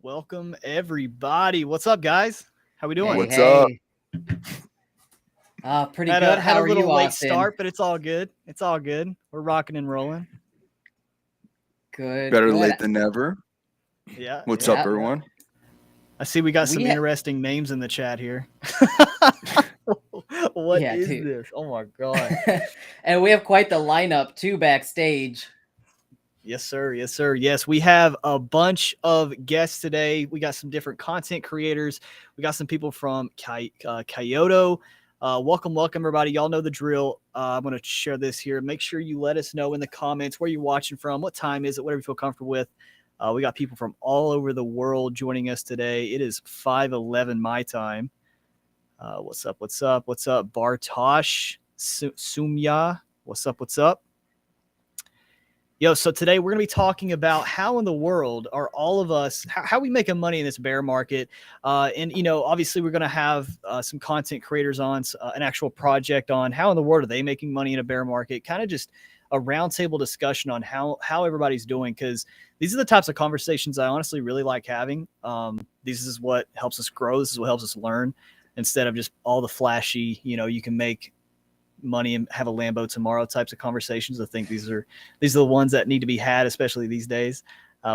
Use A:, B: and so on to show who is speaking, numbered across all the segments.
A: Welcome everybody. What's up, guys? How we doing?
B: What's up?
C: Pretty good. How are you, Austin?
A: Had a little late start, but it's all good. It's all good. We're rocking and rolling.
C: Good.
B: Better late than never.
A: Yeah.
B: What's up, everyone?
A: I see we got some interesting names in the chat here. What is this? Oh my god!
C: And we have quite the lineup too backstage.
A: Yes, sir. Yes, sir. Yes, we have a bunch of guests today. We got some different content creators. We got some people from Kyoto. Welcome, everybody. Y'all know the drill. I'm going to share this here. Make sure you let us know in the comments where you're watching from, what time is it, whatever you feel comfortable with. We got people from all over the world joining us today. It is 5:11 my time. What's up? What's up? What's up? Bartosh Sumya. What's up? What's up? Yo, so today we're going to be talking about how in the world are all of us, how we making money in this bear market. And, you know, obviously we're going to have some content creators on, an actual project on how in the world are they making money in a bear market, kind of just a roundtable discussion on how everybody's doing, because these are the types of conversations I honestly really like having. This is what helps us grow. This is what helps us learn, instead of just all the flashy, you know, you can make money and have a Lambo tomorrow types of conversations. I think these are the ones that need to be had, especially these days.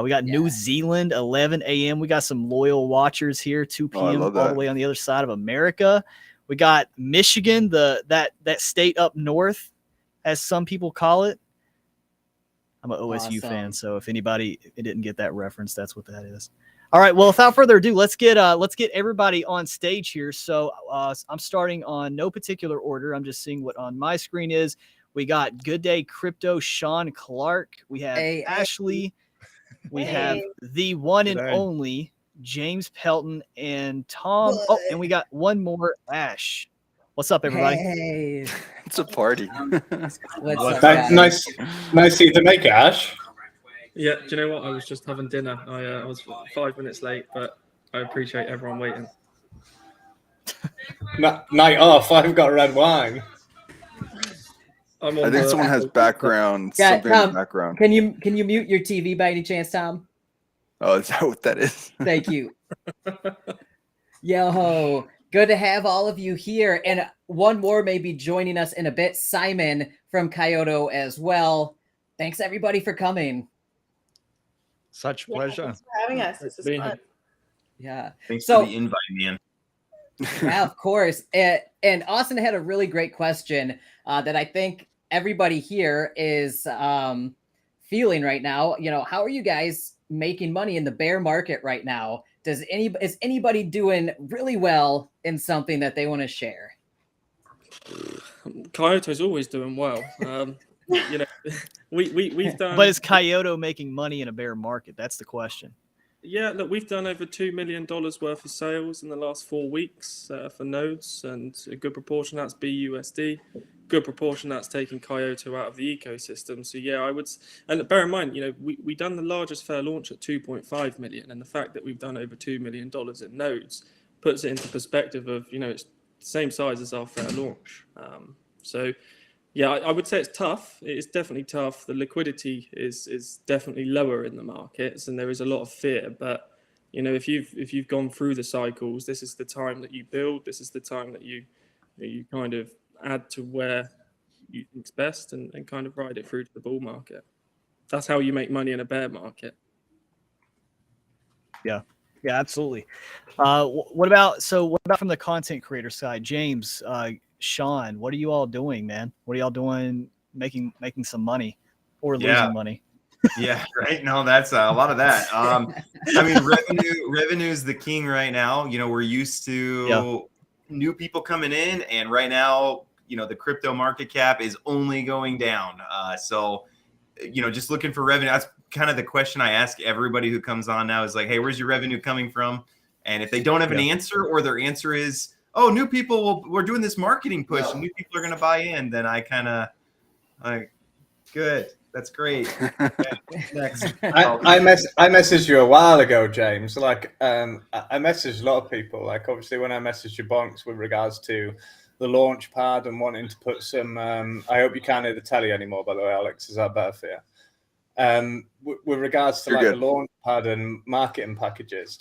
A: We got New Zealand, 11 a.m. We got some loyal watchers here, 2 p.m. all the way on the other side of America. We got Michigan, that state up north, as some people call it. I'm an OSU fan, so if anybody didn't get that reference, that's what that is. All right, well, without further ado, let's get everybody on stage here. So I'm starting on no particular order. I'm just seeing what on my screen is. We got Good Day Crypto, Sean Clarke. We have Ashley. We have the one and only James Pelton and Tom. Oh, and we got one more, Ash. What's up, everybody?
C: Hey.
B: It's a party.
D: Nice to see you to make it, Ash.
E: Yeah, do you know what? I was just having dinner. I was 5 minutes late, but I appreciate everyone waiting.
D: Night off. I've got red wine.
B: I think someone has background.
C: Yeah,
B: something
C: Tom,
B: in the background.
C: Can you mute your TV by any chance, Tom?
B: Oh, is that what that is?
C: Thank you. Yo, good to have all of you here. And one more may be joining us in a bit, Simon from Kyoto as well. Thanks, everybody, for coming.
F: Such pleasure.
G: Thanks for having us. This is fun.
C: Yeah.
H: Thanks for the invite, man.
C: Yeah, of course. And Austin had a really great question that I think everybody here is feeling right now. You know, how are you guys making money in the bear market right now? Is anybody doing really well in something that they want to share?
E: Kyoto's always doing well. You know, we've done.
A: But is Kyoto making money in a bear market? That's the question.
E: Yeah, look, we've done over $2 million worth of sales in the last 4 weeks for nodes, and a good proportion that's BUSD. Good proportion that's taking Kyoto out of the ecosystem. So yeah, I would, and bear in mind, you know, we done the largest fair launch at 2.5 million, and the fact that we've done over $2 million in nodes puts it into perspective of, you know, it's the same size as our fair launch. So. Yeah, I would say it's tough. It is definitely tough. The liquidity is definitely lower in the markets, and there is a lot of fear. But you know, if you've gone through the cycles, this is the time that you build. This is the time that you kind of add to where you think's best, and kind of ride it through to the bull market. That's how you make money in a bear market.
A: Yeah, absolutely. What about from the content creator side, James? Sean, what are you all doing, man? What are y'all doing making some money or losing money?
H: Yeah, right. No, that's a lot of that. I mean, revenue is the king right now. You know, we're used to new people coming in, and right now, you know, the crypto market cap is only going down. So, you know, just looking for revenue. That's kind of the question I ask everybody who comes on now is like, hey, where's your revenue coming from? And if they don't have an answer, or their answer is, oh, new people, we're doing this marketing push, and new people are going to buy in, then I kind of like, good. That's great. Okay, next.
D: I messaged you a while ago, James. Like, I messaged a lot of people. Like, obviously, when I messaged YaBonks with regards to the launch pad and wanting to put some. I hope you can't hear the telly anymore, by the way, Alex. Is that better for you? with regards to the launch pad and marketing packages.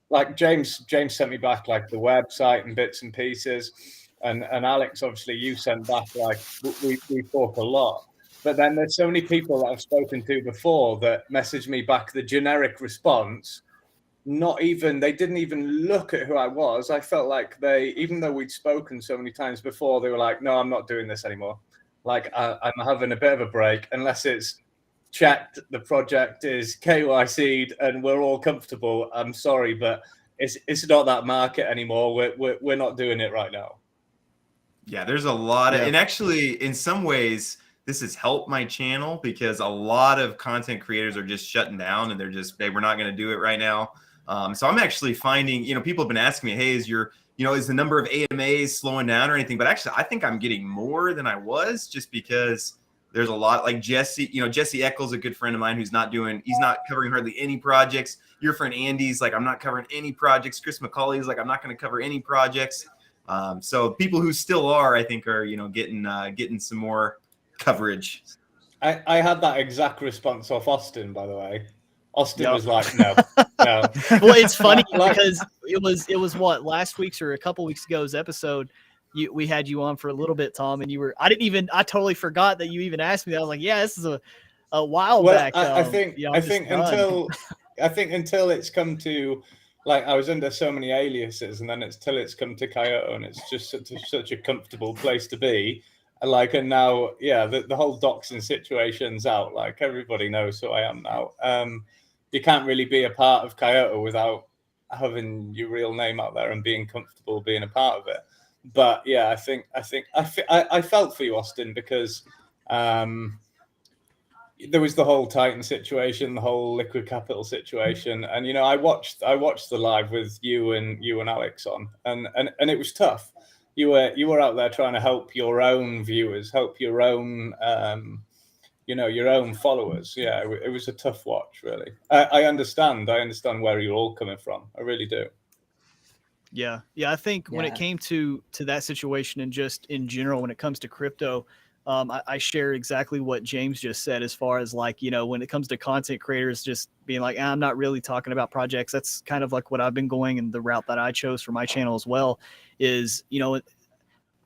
D: Like James sent me back like the website and bits and pieces, and Alex, obviously you sent back like we talk a lot. But then there's so many people that I've spoken to before that messaged me back the generic response. They didn't even look at who I was. I felt like even though we'd spoken so many times before, they were like, no, I'm not doing this anymore. Like I'm having a bit of a break unless it's checked, the project is KYC'd and we're all comfortable. I'm sorry, but it's not that market anymore. We're not doing it right now.
H: Yeah, there's a lot of, and actually in some ways, this has helped my channel because a lot of content creators are just shutting down and they're just, hey, we're not going to do it right now. So I'm actually finding, people have been asking me, hey, is the number of AMAs slowing down or anything? But actually, I think I'm getting more than I was just because there's a lot like Jesse, Jesse Eckel's a good friend of mine he's not covering hardly any projects. Your friend Andy's like, I'm not covering any projects. Chris McCauley's like, I'm not going to cover any projects. So people who still are, I think are, getting some more coverage.
D: I had that exact response off Austin, by the way. Austin was like, no.
A: Well, it's funny because it was what, last week's or a couple weeks ago's episode. We had you on for a little bit, Tom, and I totally forgot that you even asked me. I was like, yeah, this is a while back.
D: I think until it's come to, like, I was under so many aliases, and then till it's come to Kyoto, and it's just such a comfortable place to be. Like, and now, the whole doxing situation's out. Like, everybody knows who I am now. You can't really be a part of Kyoto without having your real name out there and being comfortable being a part of it. But yeah, I felt for you, Austin, because there was the whole Titan situation, the whole Liquid Capital situation, and I watched the live with you and Alex on, and it was tough. You were out there trying to help your own viewers, help your own your own followers. Yeah, it was a tough watch, really. I understand where you're all coming from. I really do.
A: Yeah. I think when it came to that situation and just in general, when it comes to crypto, I share exactly what James just said as far as like, when it comes to content creators just being like, I'm not really talking about projects. That's kind of like what I've been going and the route that I chose for my channel as well is,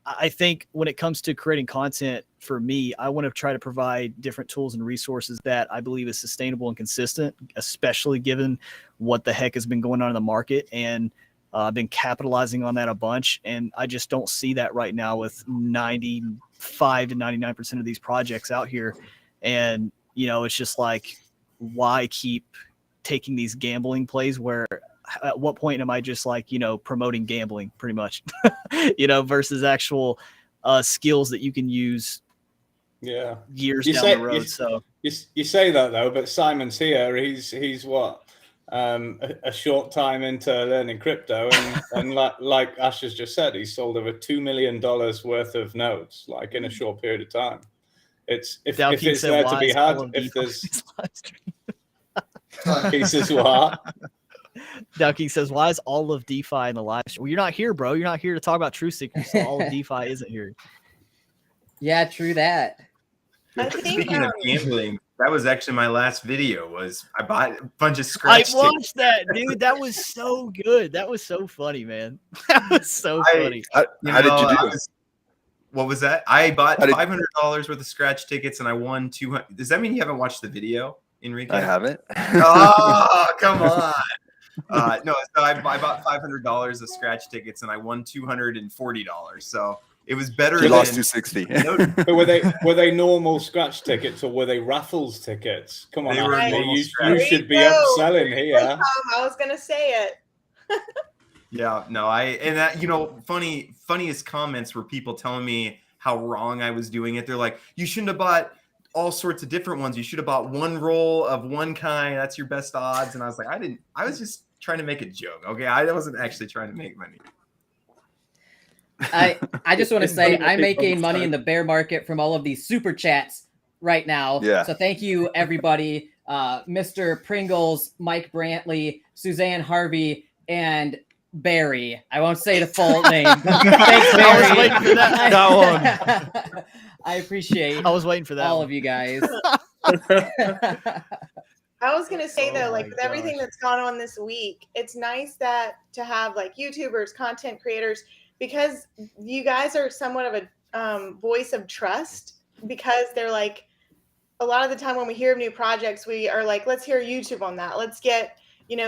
A: I think when it comes to creating content for me, I want to try to provide different tools and resources that I believe is sustainable and consistent, especially given what the heck has been going on in the market. And I've been capitalizing on that a bunch, and I just don't see that right now with 95 to 99% of these projects out here. And, it's just like, why keep taking these gambling plays where at what point am I just like, promoting gambling pretty much, versus actual skills that you can use years down the road. So
D: you say that though, but Simon's here. He's what? A short time into learning crypto, and like Ash has just said, he's sold over $2 million worth of nodes, like in a short period of time. If it's there to be had, if there's he says what?
A: Ducky says, why is all of DeFi in the live show? Well, you're not here, bro. You're not here to talk about True Seekers, so all of DeFi isn't here.
C: Yeah, true that.
H: Speaking of gambling, that was actually my last video. I bought a bunch of scratch.
A: I watched that, dude. That was so good. That was so funny, man. That was so funny.
B: How did you do this?
H: What was that? I bought $500 worth of scratch tickets, and I won 200. Does that mean you haven't watched the video, Enrique?
B: I haven't.
H: Oh, come on. No, so I bought $500 of scratch tickets, and I won $240. So it was better.
B: You lost $260.
D: But were they normal scratch tickets or were they raffles tickets? Come on, you should be upselling here.
G: Tom, I was gonna say it.
H: Yeah, no, funniest comments were people telling me how wrong I was doing it. They're like, you shouldn't have bought all sorts of different ones. You should have bought one roll of one kind. That's your best odds. And I was like, I was just trying to make a joke. Okay. I wasn't actually trying to make money.
C: I just want to say I'm making money in the bear market from all of these super chats right now.
B: Yeah.
C: So thank you, everybody. Mr. Pringles, Mike Brantley, Suzanne Harvey, and Barry. I won't say the full name. Thanks, Barry.
F: That one.
C: I appreciate
A: I was waiting for that.
C: all
A: one.
C: of you guys.
G: I was gonna say
A: Oh
G: though, like
A: my
G: with everything
A: gosh.
G: that's gone on this week, it's nice that to have like YouTubers, content creators, because you guys are somewhat of a voice of trust, because they're like, a lot of the time when we hear of new projects, we are like, let's hear YouTube on that. Let's get,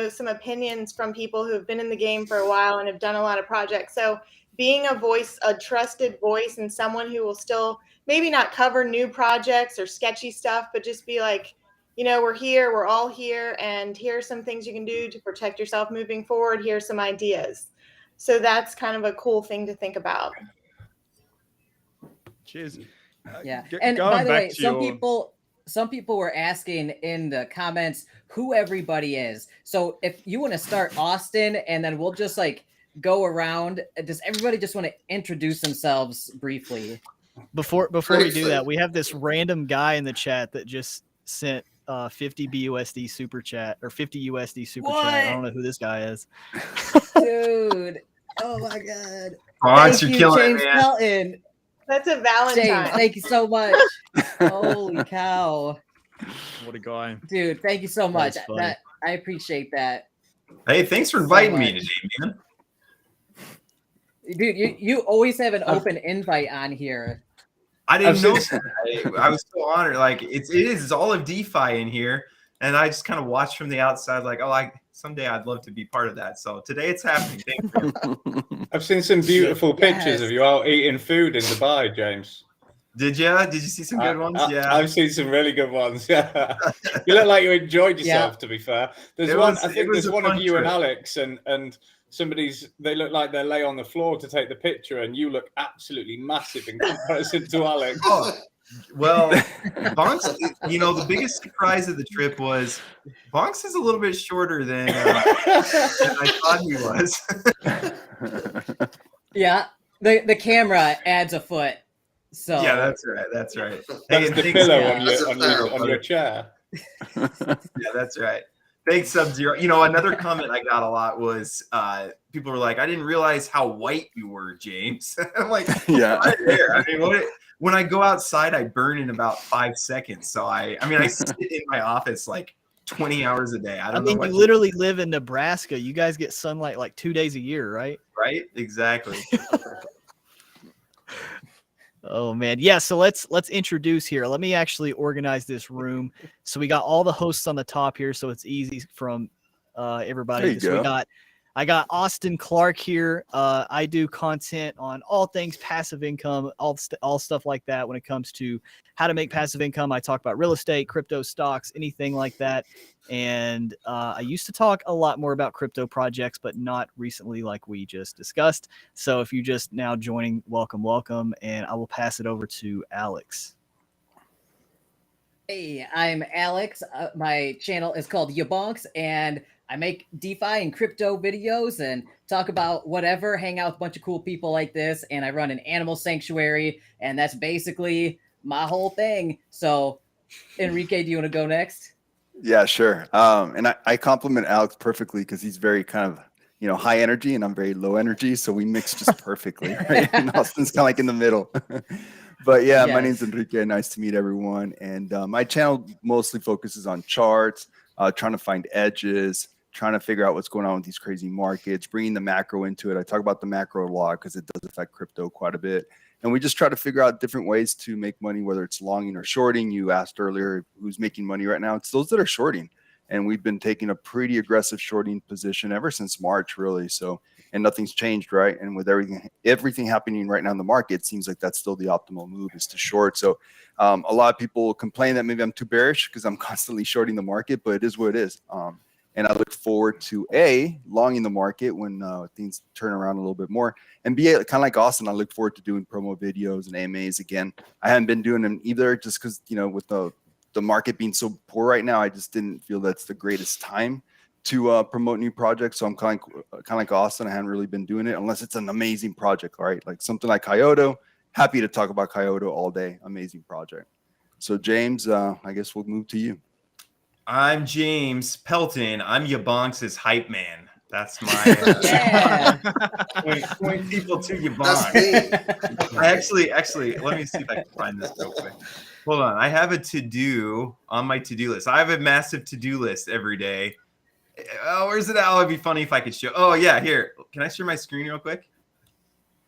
G: some opinions from people who have been in the game for a while and have done a lot of projects. So being a voice, a trusted voice, and someone who will still maybe not cover new projects or sketchy stuff, but just be like, we're here, we're all here, and here are some things you can do to protect yourself moving forward. Here's some ideas. So that's kind of a cool thing to think about.
F: Cheers.
C: Yeah.
F: G-
C: And
F: going
C: by the
F: back
C: way,
F: to
C: some people were asking in the comments who everybody is. So if you want to start, Austin, and then we'll just like go around. Does everybody just want to introduce themselves briefly?
A: Before we do that, we have this random guy in the chat that just sent 50 BUSD super chat or 50 USD super chat. I don't know who this guy is.
C: Dude. Oh my God.
H: Bonks,
C: Thank
H: you're
C: you,
H: killing
C: James
H: it, man.
C: Pelton.
G: That's a Valentine.
C: James, thank you so much. Holy cow.
F: what a guy.
C: Dude, thank you so much.
A: That's funny.
C: I appreciate that.
H: Hey, thanks for inviting me
C: much.
H: today, man.
C: Dude, you always have an open invite on here.
H: I didn't know that. I was so honored. Like it's all of DeFi in here, and I just kind of watched from the outside, like, someday I'd love to be part of that. So today it's happening. Thank you.
D: I've seen some beautiful pictures
C: Yes.
D: of you out eating food in Dubai, James.
H: Did you? Did you see some good ones? Yeah.
D: I've seen some really good ones. Yeah, you look like you enjoyed yourself. To be fair, there's one. I think there's one of you and Alex, and they look like they lay on the floor to take the picture, and you look absolutely massive in comparison to Alex.
H: Oh, well, Bonks, the biggest surprise of the trip was Bonks is a little bit shorter than I thought he was.
C: Yeah, the camera adds a foot. So
H: yeah, that's right. That's right.
D: That's the
H: thanks,
D: pillow
H: yeah.
D: on your chair.
H: Yeah, that's right. Thanks, Sub-Zero. Another comment I got a lot was people were like, I didn't realize how white you were, James. I'm like,
B: Yeah.
H: right there. I mean, when I go outside, I burn in about 5 seconds. So I sit in my office like 20 hours a day. I don't know.
A: You literally live in Nebraska. You guys get sunlight like 2 days a year, right?
H: Right? Exactly.
A: Oh man. Yeah, so let's introduce here. Let me actually organize this room. So we got all the hosts on the top here, so it's easy from everybody.
B: There you go.
A: I got Austin Clarke here. I do content on all things passive income, all stuff like that. When it comes to how to make passive income, I talk about real estate, crypto, stocks, anything like that. And I used to talk a lot more about crypto projects, but not recently, like we just discussed. So if you just now joining, welcome. And I will pass it over to Alex.
C: Hey, I'm Alex. My channel is called YaBonks, and I make DeFi and crypto videos and talk about whatever, hang out with a bunch of cool people like this. And I run an animal sanctuary, and that's basically my whole thing. So, Enrique, do you want to go next?
B: Yeah, sure. And I compliment Alex perfectly because he's very kind of, high energy and I'm very low energy. So we mix just perfectly. Right? And Austin's kind of like in the middle. But yeah, my name's Enrique. Nice to meet everyone. And my channel mostly focuses on charts, trying to find edges, trying to figure out what's going on with these crazy markets, bringing the macro into it. I talk about the macro a lot because it does affect crypto quite a bit. And we just try to figure out different ways to make money, whether it's longing or shorting. You asked earlier who's making money right now. It's those that are shorting. And we've been taking a pretty aggressive shorting position ever since March, really. So, and nothing's changed, right? And with everything happening right now in the market, it seems like that's still the optimal move is to short. So a lot of people complain that maybe I'm too bearish because I'm constantly shorting the market, but it is what it is. And I look forward to longing the market when things turn around a little bit more, and B, kind of like Austin, I look forward to doing promo videos and AMAs again. I haven't been doing them either just because, with the market being so poor right now, I just didn't feel that's the greatest time to promote new projects. So I'm kind of like Austin. I haven't really been doing it unless it's an amazing project, right? Like something like Kyoto. Happy to talk about Kyoto all day. Amazing project. So James, I guess we'll move to you.
H: I'm James Pelton. I'm YaBonks' hype man. That's my
C: Yeah.
H: point people to
I: That's
H: YaBonks.
I: me.
H: I actually, let me see if I can find this real quick. Hold on. I have a to-do on my to-do list. I have a massive to-do list every day. Oh, where's it at? Oh, it'd be funny if I could show. Oh, yeah, here. Can I share my screen real quick?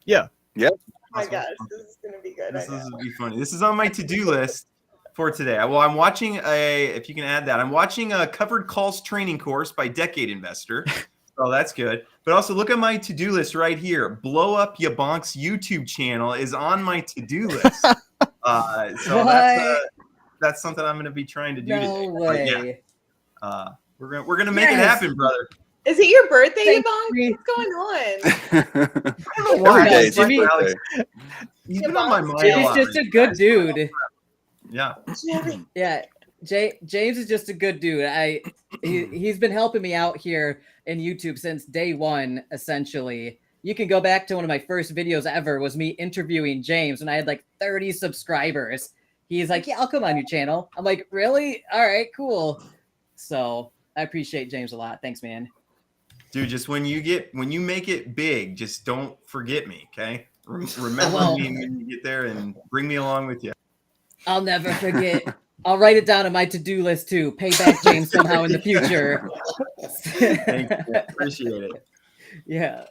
A: Yeah.
G: Oh my gosh, this is gonna be good.
H: This is be funny. This is on my to-do list for today. Well, I'm watching if you can add that, I'm watching a covered calls training course by Decade Investor. So that's good. But also look at my to-do list right here. Blow up YaBonks YouTube channel is on my to-do list. So that's something I'm going to be trying to do today.
C: No way.
H: Yeah, we're gonna make it happen, brother.
G: Is it your birthday,
C: Thank
G: YaBonks?
C: you.
G: What's going on?
H: I don't know why.
B: Every day
C: it's Jimmy-
B: Alex.
H: He's been on my mind a
C: Jimmy's
H: lot.
C: just a good dude.
H: Yeah.
C: Yeah, James is just a good dude. He's been helping me out here in YouTube since day one, essentially. You can go back to one of my first videos ever was me interviewing James when I had like 30 subscribers. He's like, yeah, I'll come on your channel. I'm like, really? All right, cool. So I appreciate James a lot. Thanks, man.
H: Dude, just when you make it big, just don't forget me, okay? Remember me when you get there and bring me along with you.
C: I'll never forget. I'll write it down on my to-do list too. Pay back James somehow in the future.
H: Thank you. Appreciate it.
C: Yeah.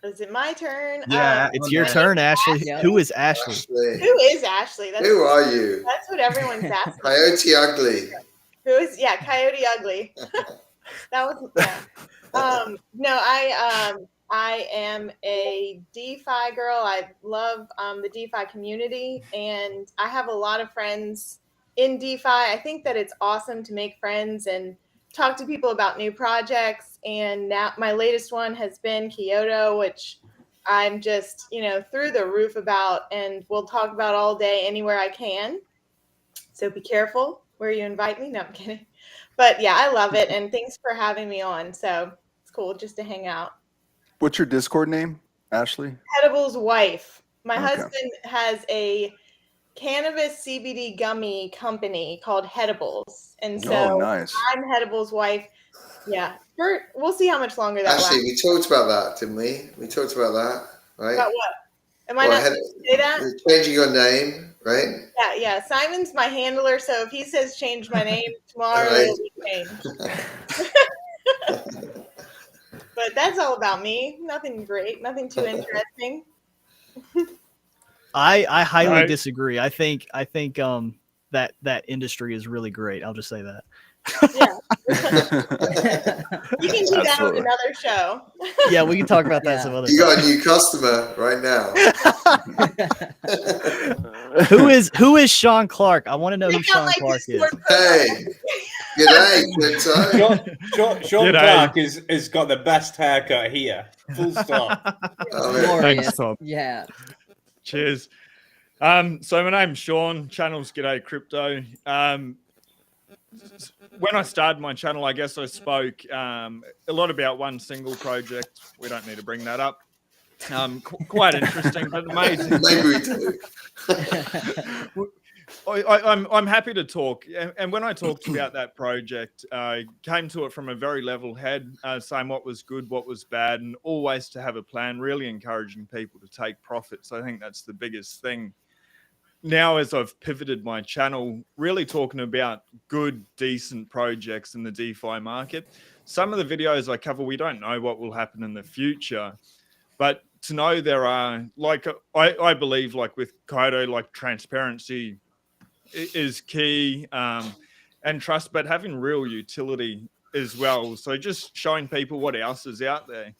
G: Is it my turn?
H: Yeah,
A: It's your turn, Ashley.
C: Yeah.
A: Who is Ashley?
I: Ashley.
G: Who is Ashley?
I: Who are you?
G: That's what everyone's asking.
I: Coyote Ugly.
G: Who is Coyote Ugly? That was no, I am a DeFi girl. I love the DeFi community, and I have a lot of friends in DeFi. I think that it's awesome to make friends and talk to people about new projects. And now my latest one has been Kyoto, which I'm just, through the roof about, and we'll talk about all day anywhere I can. So be careful where you invite me. No, I'm kidding. But yeah, I love it. And thanks for having me on. So it's cool just to hang out.
B: What's your Discord name, Ashley?
G: Edibles wife. My
B: Okay.
G: husband has a cannabis CBD gummy company called Edibles. And so
B: nice.
G: I'm Edibles wife. Yeah. We'll see how much longer that
I: Actually,
G: lasts.
I: we talked about that, didn't we? We talked about that, right?
G: About what? Am I
I: Well,
G: not supposed to say that?
I: You're changing your name, right?
G: Yeah. Simon's my handler, so if he says change my name tomorrow,
I: Right.
G: it'll be changed. But that's all about me. Nothing great. Nothing too interesting.
A: I highly
F: Right.
A: disagree. I think that industry is really great. I'll just say that.
G: Yeah. You can do that on
B: Absolutely.
G: another show.
A: Yeah, we can talk about that
C: Yeah.
A: some other
I: You
A: time.
I: got a new customer right now.
A: Who is Sean Clarke? I want to know who
G: Check out
A: Sean
G: my
A: Clarke is.
G: Discord
I: Hey, g'day, Crypto.
D: Sean
F: G'day.
D: Clarke is got the best haircut here. Full stop.
I: Oh, man.
C: Glorious.
F: Thanks, Tom.
C: Yeah.
F: Cheers. So my name's Sean. Channel's G'day Crypto. When I started my channel, I guess I spoke a lot about one single project. We don't need to bring that up. Quite interesting, but amazing.
I: Maybe we do.
F: I'm happy to talk. And when I talked about that project, I came to it from a very level head, saying what was good, what was bad, and always to have a plan, really encouraging people to take profits. I think that's the biggest thing. Now, as I've pivoted my channel, really talking about good, decent projects in the DeFi market. Some of the videos I cover, we don't know what will happen in the future, but to know there are, like, I believe, like with Kyoto, like transparency is key, and trust, but having real utility as well. So just showing people what else is out there,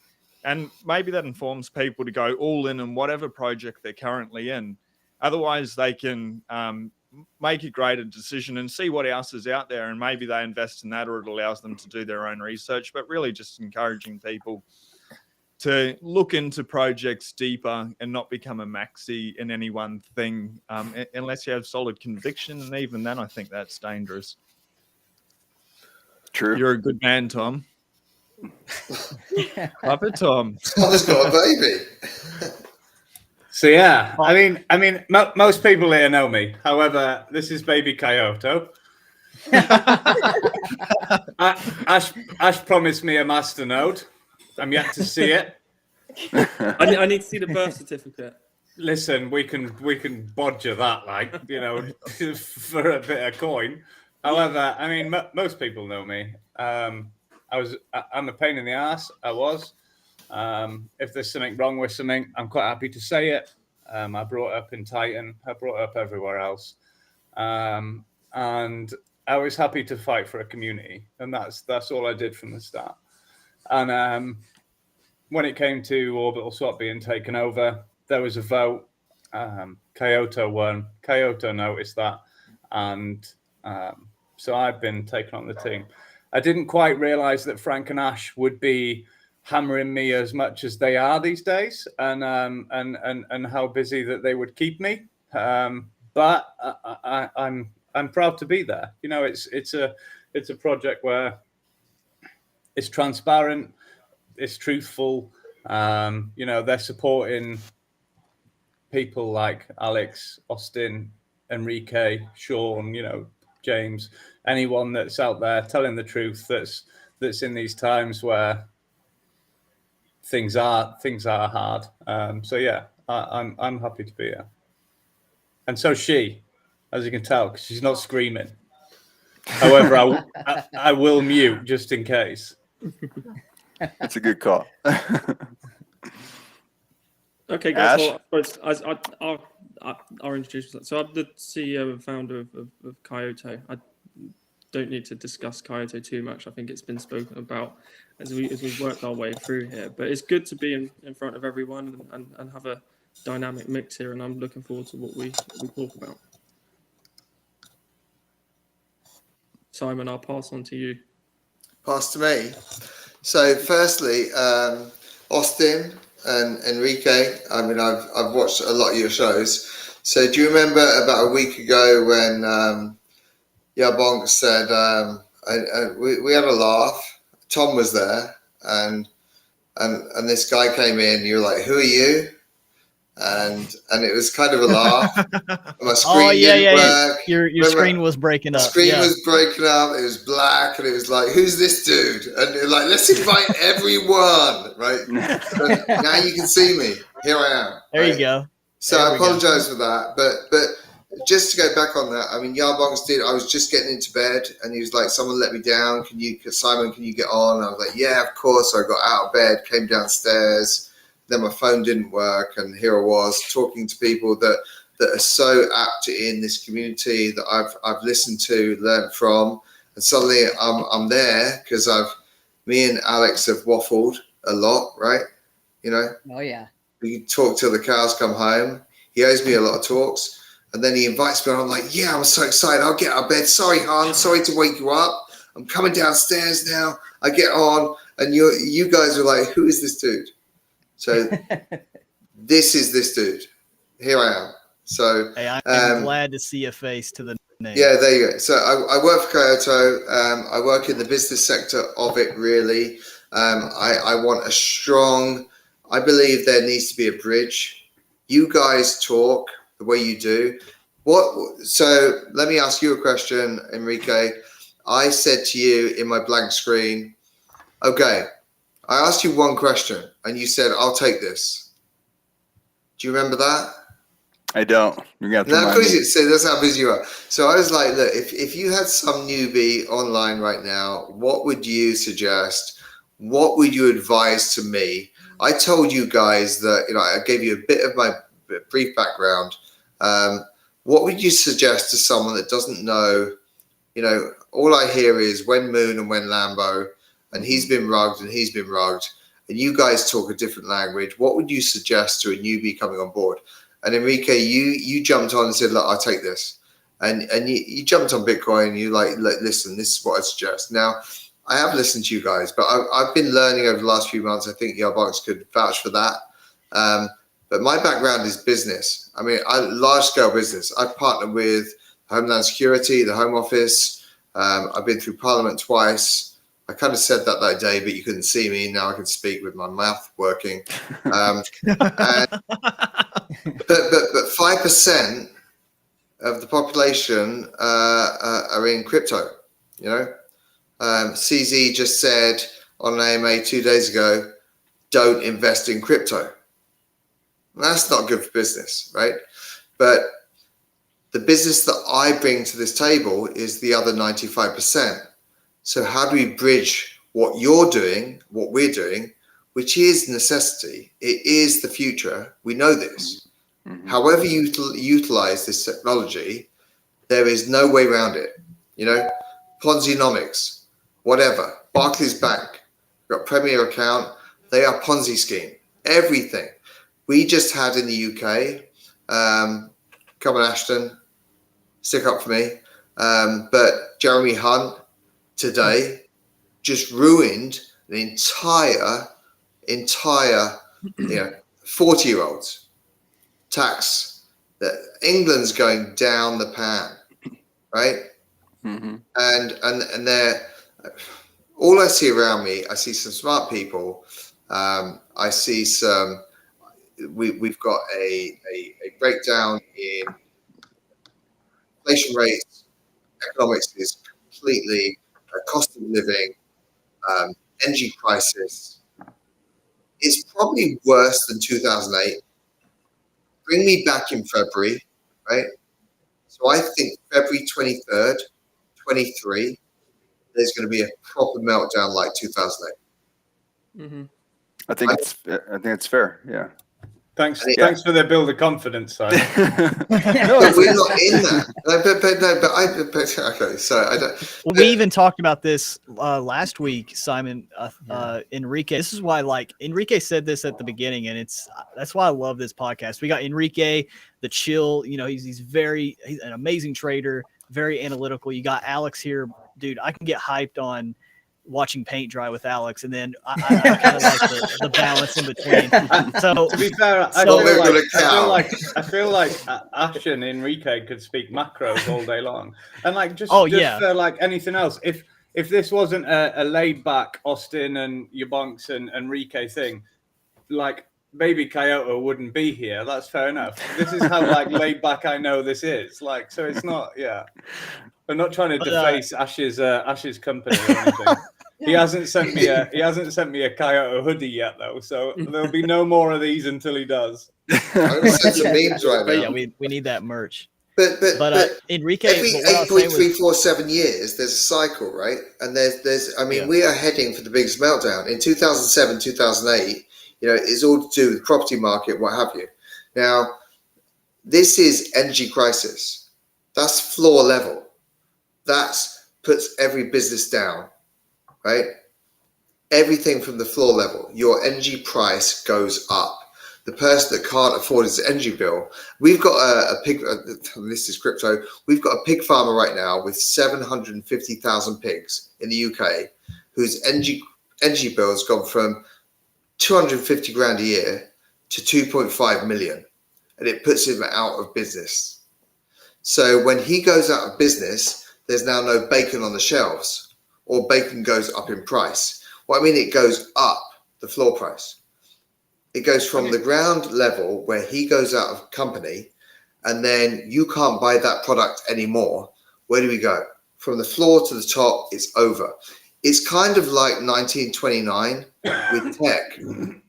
F: and maybe that informs people to go all in whatever project they're currently in. Otherwise, they can make a greater decision and see what else is out there, and maybe they invest in that, or it allows them to do their own research. But really just encouraging people to look into projects deeper and not become a maxi in any one thing, unless you have solid conviction. And even then, I think that's dangerous.
B: True.
F: You're a good man, Tom. Love it, Tom.
I: Tom's got a baby.
D: So yeah, I mean, most people here know me. However, this is baby Kyoto. Ash promised me a master-node. I'm yet to see it.
E: I need to see the birth certificate.
D: Listen, we can bodger that, like, you know, for a bit of coin. However, I mean, most people know me. I'm a pain in the ass. I was. If there's something wrong with something, I'm quite happy to say it. I brought up in Titan. I brought up everywhere else. And I was happy to fight for a community. And that's all I did from the start. And when it came to Orbital Swap being taken over, there was a vote. Kyoto won. Kyoto noticed that. And so I've been taken on the team. I didn't quite realize that Frank and Ash would be hammering me as much as they are these days, and how busy that they would keep me. But I'm proud to be there. You know, it's a project where it's transparent, it's truthful. You know, they're supporting people like Alex, Austin, Enrique, Sean, you know, James, anyone that's out there telling the truth that's in these times where things are hard. So yeah, I'm happy to be here. And so she, as you can tell, because she's not screaming. However, I will mute just in case.
B: That's a good call.
E: Okay, guys. Well, I'll introduce myself. So I'm the CEO and founder of Kyoto. I don't need to discuss Kyoto too much. I think it's been spoken about as we've worked our way through here. But it's good to be in front of everyone and have a dynamic mix here. And I'm looking forward to what we talk about. Simon, I'll pass on to you.
I: Pass to me. So firstly, Austin and Enrique, I mean, I've watched a lot of your shows. So do you remember about a week ago when YaBonks said, we had a laugh. Tom was there, and this guy came in. You were like, "Who are you?" And it was kind of a laugh. My screen didn't work.
A: Your screen was breaking up.
I: The screen was breaking up. It was black, and it was like, "Who's this dude?" And they're like, "Let's invite everyone." Right? So now you can see me. Here I am.
A: There
I: right?
A: you go.
I: So I apologize for that, but just to go back on that, I mean, YaBonks did. I was just getting into bed, and he was like, "Someone let me down. Simon, can you get on?" And I was like, "Yeah, of course." So I got out of bed, came downstairs. Then my phone didn't work, and here I was talking to people that are so apt in this community that I've listened to, learned from, and suddenly I'm there because me and Alex have waffled a lot, right? You know.
C: Oh yeah.
I: We talk till the cows come home. He owes me a lot of talks, and then he invites me. And I'm like, yeah, I'm so excited. I'll get out of bed. Sorry, hon. Sorry to wake you up. I'm coming downstairs now. I get on, and you guys are like, who is this dude? So this is this dude. Here I am. So
A: hey, I'm glad to see a face to the name.
I: Yeah, there you go. So I work for Kyoto. I work in the business sector of it, really. I want a strong, I believe there needs to be a bridge. You guys talk the way you do. So let me ask you a question, Enrique. I said to you in my blank screen, okay, I asked you one question and you said, I'll take this. Do you remember that?
B: I don't. You're gonna have to
I: remind me. So that's how busy you are. So I was like, look, if you had some newbie online right now, what would you suggest? What would you advise to me? I told you guys that, I gave you a bit of my brief background. What would you suggest to someone that doesn't know, all I hear is when Moon and when Lambo, and he's been rugged and he's been rugged, and you guys talk a different language. What would you suggest to a newbie coming on board? And Enrique, you jumped on and said, look, I'll take this. And you jumped on Bitcoin and you like, listen, this is what I suggest. Now, I have listened to you guys, but I've been learning over the last few months. I think YaBonks could vouch for that. But my background is business. I mean, large scale business. I've partnered with Homeland Security, the Home Office. I've been through Parliament twice. I kind of said that day, but you couldn't see me. Now I can speak with my mouth working. But 5% of the population are in crypto. You know, CZ just said on an AMA 2 days ago, don't invest in crypto. That's not good for business, right? But the business that I bring to this table is the other 95%. So how do we bridge what you're doing, what we're doing, which is necessity? It is the future. We know this. Mm-hmm. However you utilize this technology, there is no way around it. You know, Ponzi-nomics, whatever. Barclays Bank, got Premier account, they are Ponzi scheme. Everything. We just had in the UK, come on Ashton, stick up for me. But Jeremy Hunt today just ruined an entire, 40-year-olds. Tax that England's going down the pan, right? Mm-hmm. And they're all I see around me. I see some smart people. I see some. We've got a breakdown in inflation rates. Economics is completely cost of living, energy crisis. It's probably worse than 2008. Bring me back in February, right? So I think February 23rd, 23, there's going to be a proper meltdown like 2008.
E: Mm-hmm.
B: I think it's fair. Yeah.
D: Thanks for the build of confidence, side.
I: No, we're not in that. Okay, so I don't.
A: Well, we even talked about this last week, Simon. Enrique. This is why, like Enrique said this at the beginning, and that's why I love this podcast. We got Enrique, the chill. You know, he's an amazing trader, very analytical. You got Alex here, dude. I can get hyped on watching paint dry with Alex, and then I kind of like the balance in between. So
D: to be fair, I feel like Ash and Enrique could speak macros all day long, and like just for like anything else. If this wasn't a laid back Austin and YaBonks and Enrique thing, like maybe Kyoto wouldn't be here. That's fair enough. This is how like laid back I know this is. Like, so it's not. Yeah, I'm not trying to deface Ash's company or anything. He hasn't sent me a Kyoto hoodie yet though, so there'll be no more of these until he does.
I: I'm send some memes right now.
A: Yeah, we need that merch.
I: But
A: Enrique,
I: every 8.347 years, there's a cycle, right? And there's we are heading for the biggest meltdown in 2007, 2008. You know, it's all to do with the property market, what have you. Now, this is energy crisis. That's floor level. That's puts every business down. Right? Everything from the floor level, your energy price goes up. The person that can't afford his energy bill, we've got a pig, this is crypto, we've got a pig farmer right now with 750,000 pigs in the UK whose energy bill has gone from 250 grand a year to 2.5 million, and it puts him out of business. So when he goes out of business, there's now no bacon on the shelves. Or bacon goes up in price. Well, I mean, it goes up the floor price. It goes from the ground level where he goes out of company, and then you can't buy that product anymore. Where do we go? From the floor to the top, it's over. It's kind of like 1929 with tech. You know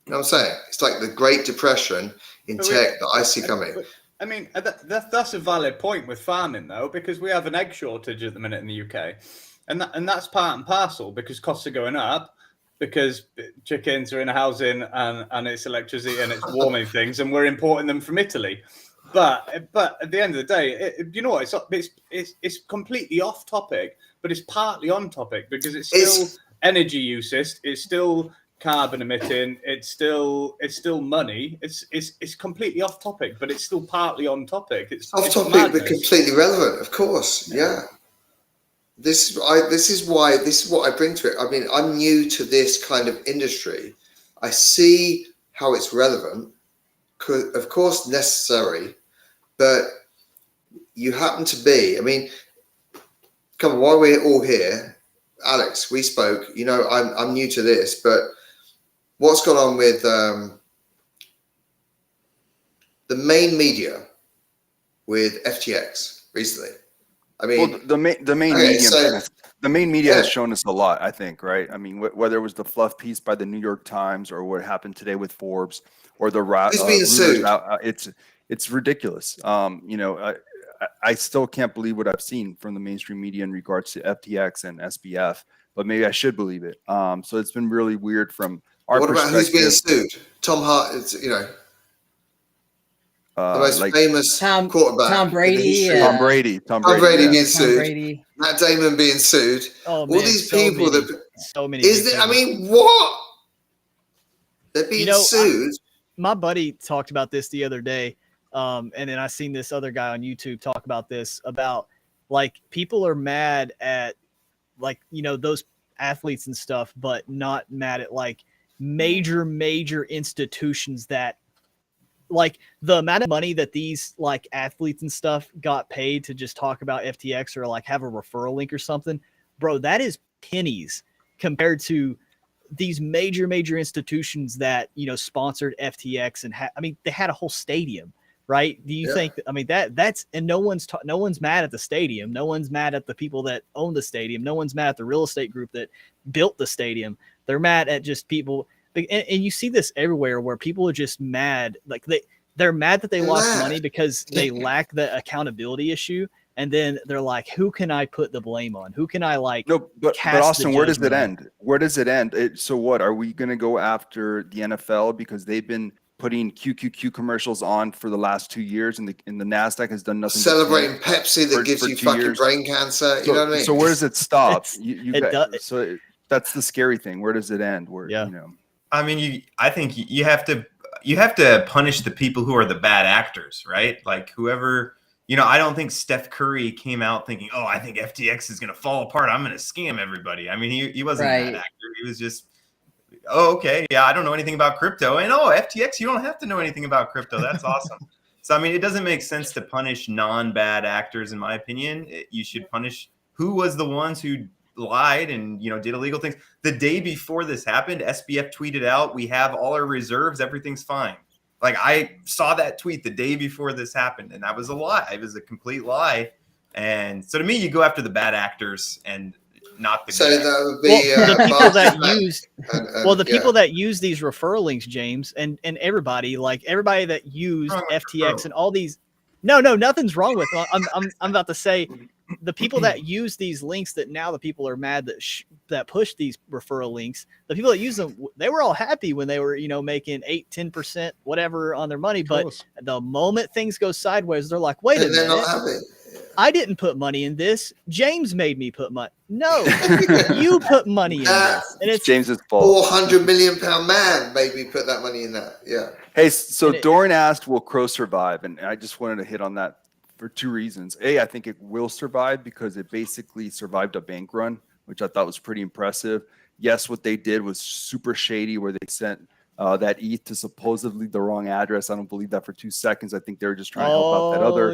I: what I'm saying? It's like the Great Depression in tech that I see coming.
D: I mean, that's a valid point with farming, though, because we have an egg shortage at the minute in the UK. And that's part and parcel because costs are going up, because chickens are in housing and it's electricity and it's warming things, and we're importing them from Italy. But at the end of the day, you know what? It's completely off topic, but it's partly on topic because it's still energy usage. It's still carbon emitting, it's still money. It's completely off topic, but it's still partly on topic. It's
I: off topic but completely relevant, of course. Yeah. This is what I bring to it. I mean, I'm new to this kind of industry. I see how it's relevant, of course necessary, but you happen to be, I mean, come on, while we're all here, Alex, we spoke, you know, I'm new to this, but what's gone on with the main media with FTX recently? I mean,
B: well, the main
I: okay,
B: media, the main media
I: yeah.
B: has shown us a lot, I think, right? I mean, whether it was the fluff piece by the New York Times or what happened today with Forbes or the
I: Who's being
B: rumors
I: sued?
B: out, it's ridiculous. You know, I still can't believe what I've seen from the mainstream media in regards to FTX and SBF, but maybe I should believe it. So it's been really weird from our
I: What about who's being
B: perspective.
I: sued? Tom Hart, it's, you know, the most
B: Like
I: famous quarterback.
C: Tom Brady.
B: Tom Brady
I: Tom Brady
B: yeah.
I: being
C: Tom
I: sued.
C: Brady.
I: Matt Damon being sued.
A: Oh,
I: All
A: man,
I: these
A: so
I: people
A: many,
I: that
A: so many.
I: is
A: big
I: there, I
A: people.
I: mean, what? They're being
A: You know,
I: sued.
A: My buddy talked about this the other day, and then I seen this other guy on YouTube talk about this, about like people are mad at, like, you know, those athletes and stuff, but not mad at like major institutions that, like, the amount of money that these like athletes and stuff got paid to just talk about FTX or like have a referral link or something, bro, that is pennies compared to these major institutions that, you know, sponsored FTX and I mean, they had a whole stadium, right? Do you think? I mean, that's and no one's mad at the stadium. No one's mad at the people that own the stadium. No one's mad at the real estate group that built the stadium. They're mad at just people, and you see this everywhere where people are just mad, like they're mad that they lost money because they lack the accountability issue. And then they're like, who can I put the blame on? Who can I like?
B: No, but
A: cast
B: Austin,
A: the
B: where does it
A: judgment
B: end? Where does it end? So what, are we going to go after the NFL because they've been putting QQQ commercials on for the last 2 years, and the Nasdaq has done nothing.
I: Celebrating Pepsi that gives you fucking brain cancer. You know what I mean?
B: So where does it stop?
A: So
B: that's the scary thing. Where does it end? Where, you know?
H: I mean, I think you have to punish the people who are the bad actors, right? Like whoever, you know, I don't think Steph Curry came out thinking, oh, I think FTX is going to fall apart. I'm going to scam everybody. I mean, he wasn't a bad actor. He was just, oh, okay, yeah, I don't know anything about crypto. And oh, FTX, you don't have to know anything about crypto. That's awesome. So, I mean, it doesn't make sense to punish non-bad actors, in my opinion. You should punish who was the ones who lied and, you know, did illegal things. The day before this happened, SBF tweeted out, we have all our reserves, everything's fine. Like, I saw that tweet the day before this happened, and that was a lie. It was a complete lie. And so to me, you go after the bad actors and not the
I: so
H: good
I: that would be
A: the people that used
I: the
A: people that use these referral links, James, and everybody, like everybody that used FTX and all these. No, nothing's wrong with it. I'm about to say the people that use these links, that now the people are mad that push these referral links, the people that use them, they were all happy when they were, you know, making 8-10% whatever on their money. But the moment things go sideways, they're like, wait a minute.
I: Not happy.
A: I didn't put money in this. James made me put money. No, you put money in this. And it's
B: James's fault.
I: £400 million man made me put that money in that. Yeah.
B: Hey, so Doran asked, will Crow survive? And I just wanted to hit on that for two reasons. A, I think it will survive because it basically survived a bank run, which I thought was pretty impressive. Yes, what they did was super shady, where they sent that ETH to supposedly the wrong address. I don't believe that for 2 seconds. I think they were just trying to help out that other.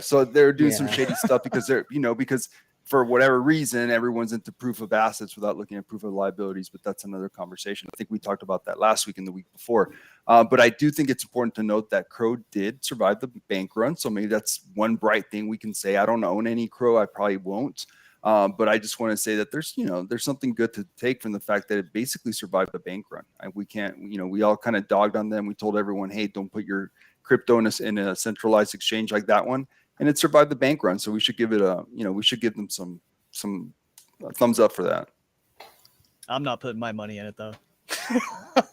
B: So they're doing some shady stuff because because for whatever reason, everyone's into proof of assets without looking at proof of liabilities. But that's another conversation. I think we talked about that last week and the week before. But I do think it's important to note that Crow did survive the bank run. So maybe that's one bright thing we can say. I don't own any Crow. I probably won't. But I just want to say that there's something good to take from the fact that it basically survived the bank run. We can't, we all kind of dogged on them. We told everyone, hey, don't put your crypto in a centralized exchange like that one. And it survived the bank run. So we should give it we should give them some thumbs up for that.
A: I'm not putting my money in it though.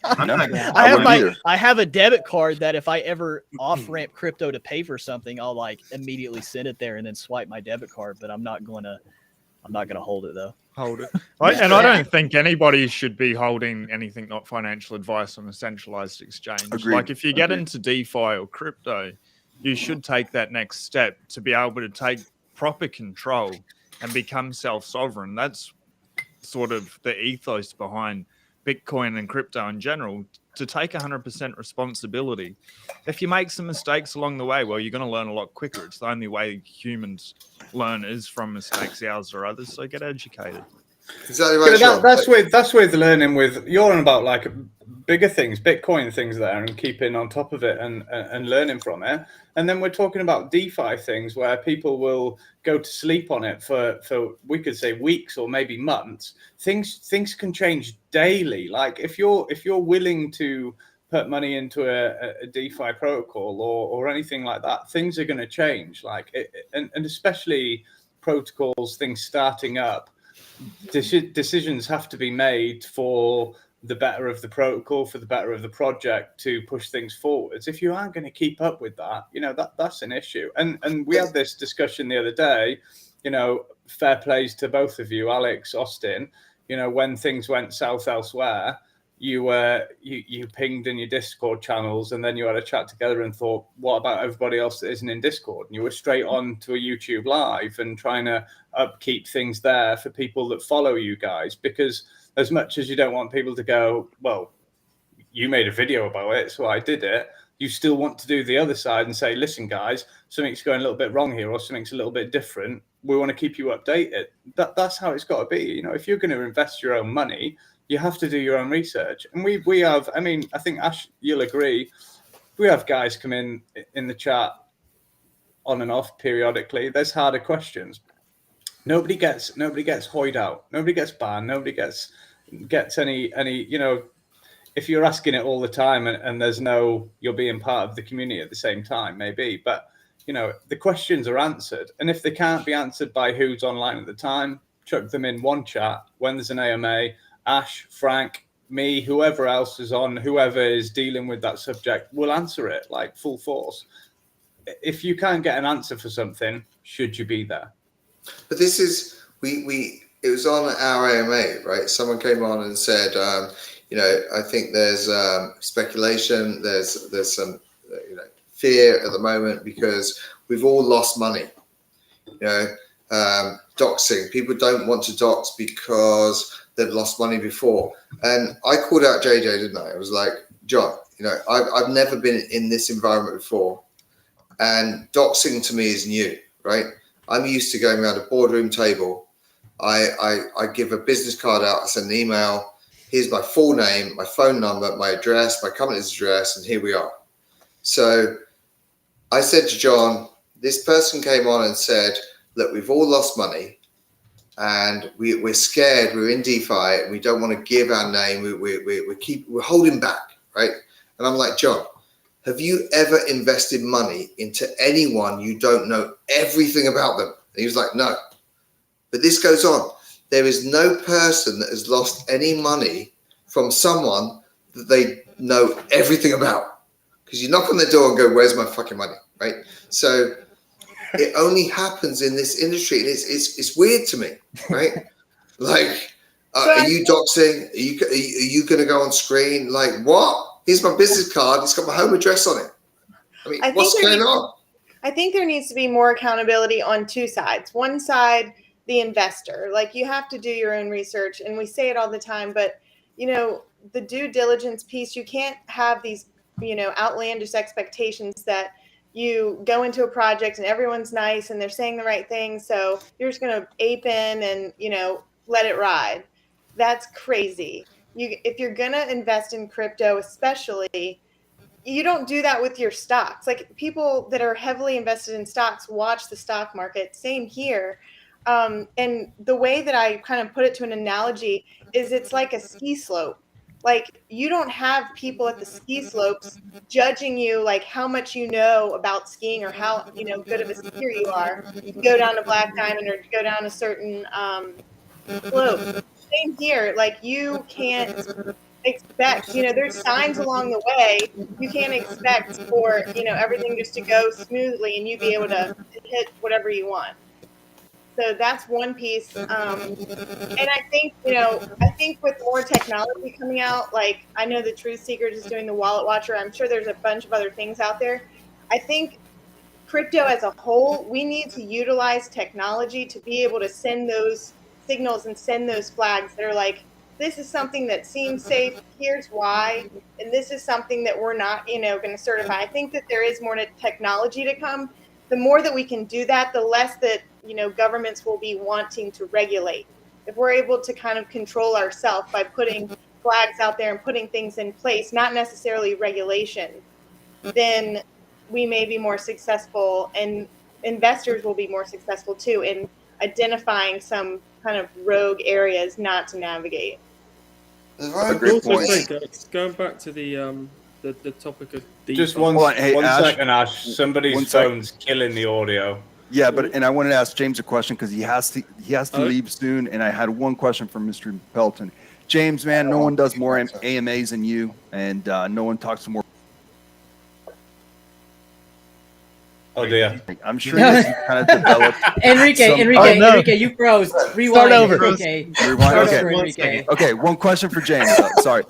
B: I
A: have a debit card that if I ever off ramp crypto to pay for something, I'll like immediately send it there and then swipe my debit card. But I'm not gonna hold it though.
F: Hold it. And I don't think anybody should be holding anything not financial advice on a centralized exchange.
B: Agreed.
F: Like if you get into DeFi or crypto, you should take that next step to be able to take proper control and become self-sovereign. That's sort of the ethos behind Bitcoin and crypto in general, to take 100% responsibility. If you make some mistakes along the way, well, you're going to learn a lot quicker. It's the only way humans learn is from mistakes, ours or others. So get educated.
I: Exactly right, Sean.
D: That's with learning with, you're on about like bigger things, Bitcoin things there, and keeping on top of it and learning from it. And then we're talking about DeFi things where people will go to sleep on it for we could say weeks or maybe months. Things can change daily. Like if you're willing to put money into a DeFi protocol or anything like that, things are going to change. Like and especially protocols, things starting up. Decisions have to be made for the better of the protocol, for the better of the project, to push things forwards. If you aren't going to keep up with that, that's an issue. And we had this discussion the other day, fair plays to both of you, Alex, Austin, when things went south elsewhere, you pinged in your Discord channels, and then you had a chat together and thought, what about everybody else that isn't in Discord? And you were straight on to a YouTube live and trying to upkeep things there for people that follow you guys, because as much as you don't want people to go, well, you made a video about it, so I did it, you still want to do the other side and say, listen, guys, something's going a little bit wrong here, or something's a little bit different. We want to keep you updated. That's how it's got to be. If you're going to invest your own money, you have to do your own research. And we have, I think, Ash, you'll agree, we have guys come in the chat on and off periodically. There's harder questions. Nobody gets hoyed out. Nobody gets banned. Nobody gets any, if you're asking it all the time and there's no, you're being part of the community at the same time, maybe, but the questions are answered. And if they can't be answered by who's online at the time, chuck them in one chat. When there's an AMA, Ash, Frank, me, whoever else is on, whoever is dealing with that subject will answer it like full force. If you can't get an answer for something, should you be there?
I: But this is, it was on our AMA, right? Someone came on and said, I think there's speculation, there's some fear at the moment because we've all lost money. Doxing, people don't want to dox because they've lost money before. And I called out JJ, didn't I? I was like, John, I've never been in this environment before, and doxing to me is new, right? I'm used to going around a boardroom table. I give a business card out, I send an email, here's my full name, my phone number, my address, my company's address, and here we are. So I said to John, this person came on and said, look, we've all lost money and we're scared, we're in DeFi and we don't want to give our name, we're holding back, right? And I'm like, John, have you ever invested money into anyone you don't know everything about them? And he was like, no. But this goes on. There is no person that has lost any money from someone that they know everything about. Because you knock on their door and go, where's my fucking money, right? So it only happens in this industry. And it's weird to me, right? Like, are you doxing? Are you going to go on screen? Like, what? Here's my business card. It's got my home address on it. I mean, what's going on?
G: I think there needs to be more accountability on two sides. One side, the investor. Like, you have to do your own research. And we say it all the time, but, the due diligence piece, you can't have these, outlandish expectations that you go into a project and everyone's nice and they're saying the right thing. So you're just going to ape in and, let it ride. That's crazy. If you're going to invest in crypto, especially, you don't do that with your stocks. Like, people that are heavily invested in stocks watch the stock market. Same here. And the way that I kind of put it to an analogy is it's like a ski slope. Like, you don't have people at the ski slopes judging you like how much you know about skiing or how good of a skier you are. You go down to Black Diamond or go down a certain slope. Same here. Like, you can't expect, there's signs along the way. You can't expect for, everything just to go smoothly and you be able to hit whatever you want. So that's one piece. And I think, with more technology coming out, like, I know the Truth Seekers is doing the Wallet Watcher. I'm sure there's a bunch of other things out there. I think crypto as a whole, we need to utilize technology to be able to send those signals and send those flags that are like, this is something that seems safe, here's why, and this is something that we're not, going to certify. I think that there is more technology to come. The more that we can do that, the less that, governments will be wanting to regulate. if we're able to kind of control ourselves by putting flags out there and putting things in place, not necessarily regulation, then we may be more successful, and investors will be more successful too in identifying some kind of rogue areas not to navigate.
I: Very
B: Great
I: good
B: point.
I: point.
E: Going back to the topic of
D: Just
E: DeFi.
D: one,
B: Hold on, hey,
D: one
B: Ash.
D: second, Ash.
B: One
D: Somebody's
B: sec.
D: phone's killing the audio.
B: Yeah, and I wanted to ask James a question because he has to
E: Oh.
B: leave soon, and I had one question from Mr. Pelton. James, man, no one does more AMAs than you, and no one talks more.
D: Oh dear.
B: I'm sure you kind of developed.
C: Enrique, you froze. Rewind.
A: Start over.
C: Enrique.
B: Rewind.
C: Start
B: Okay.
C: over, Enrique.
B: Okay, one question for James. Sorry.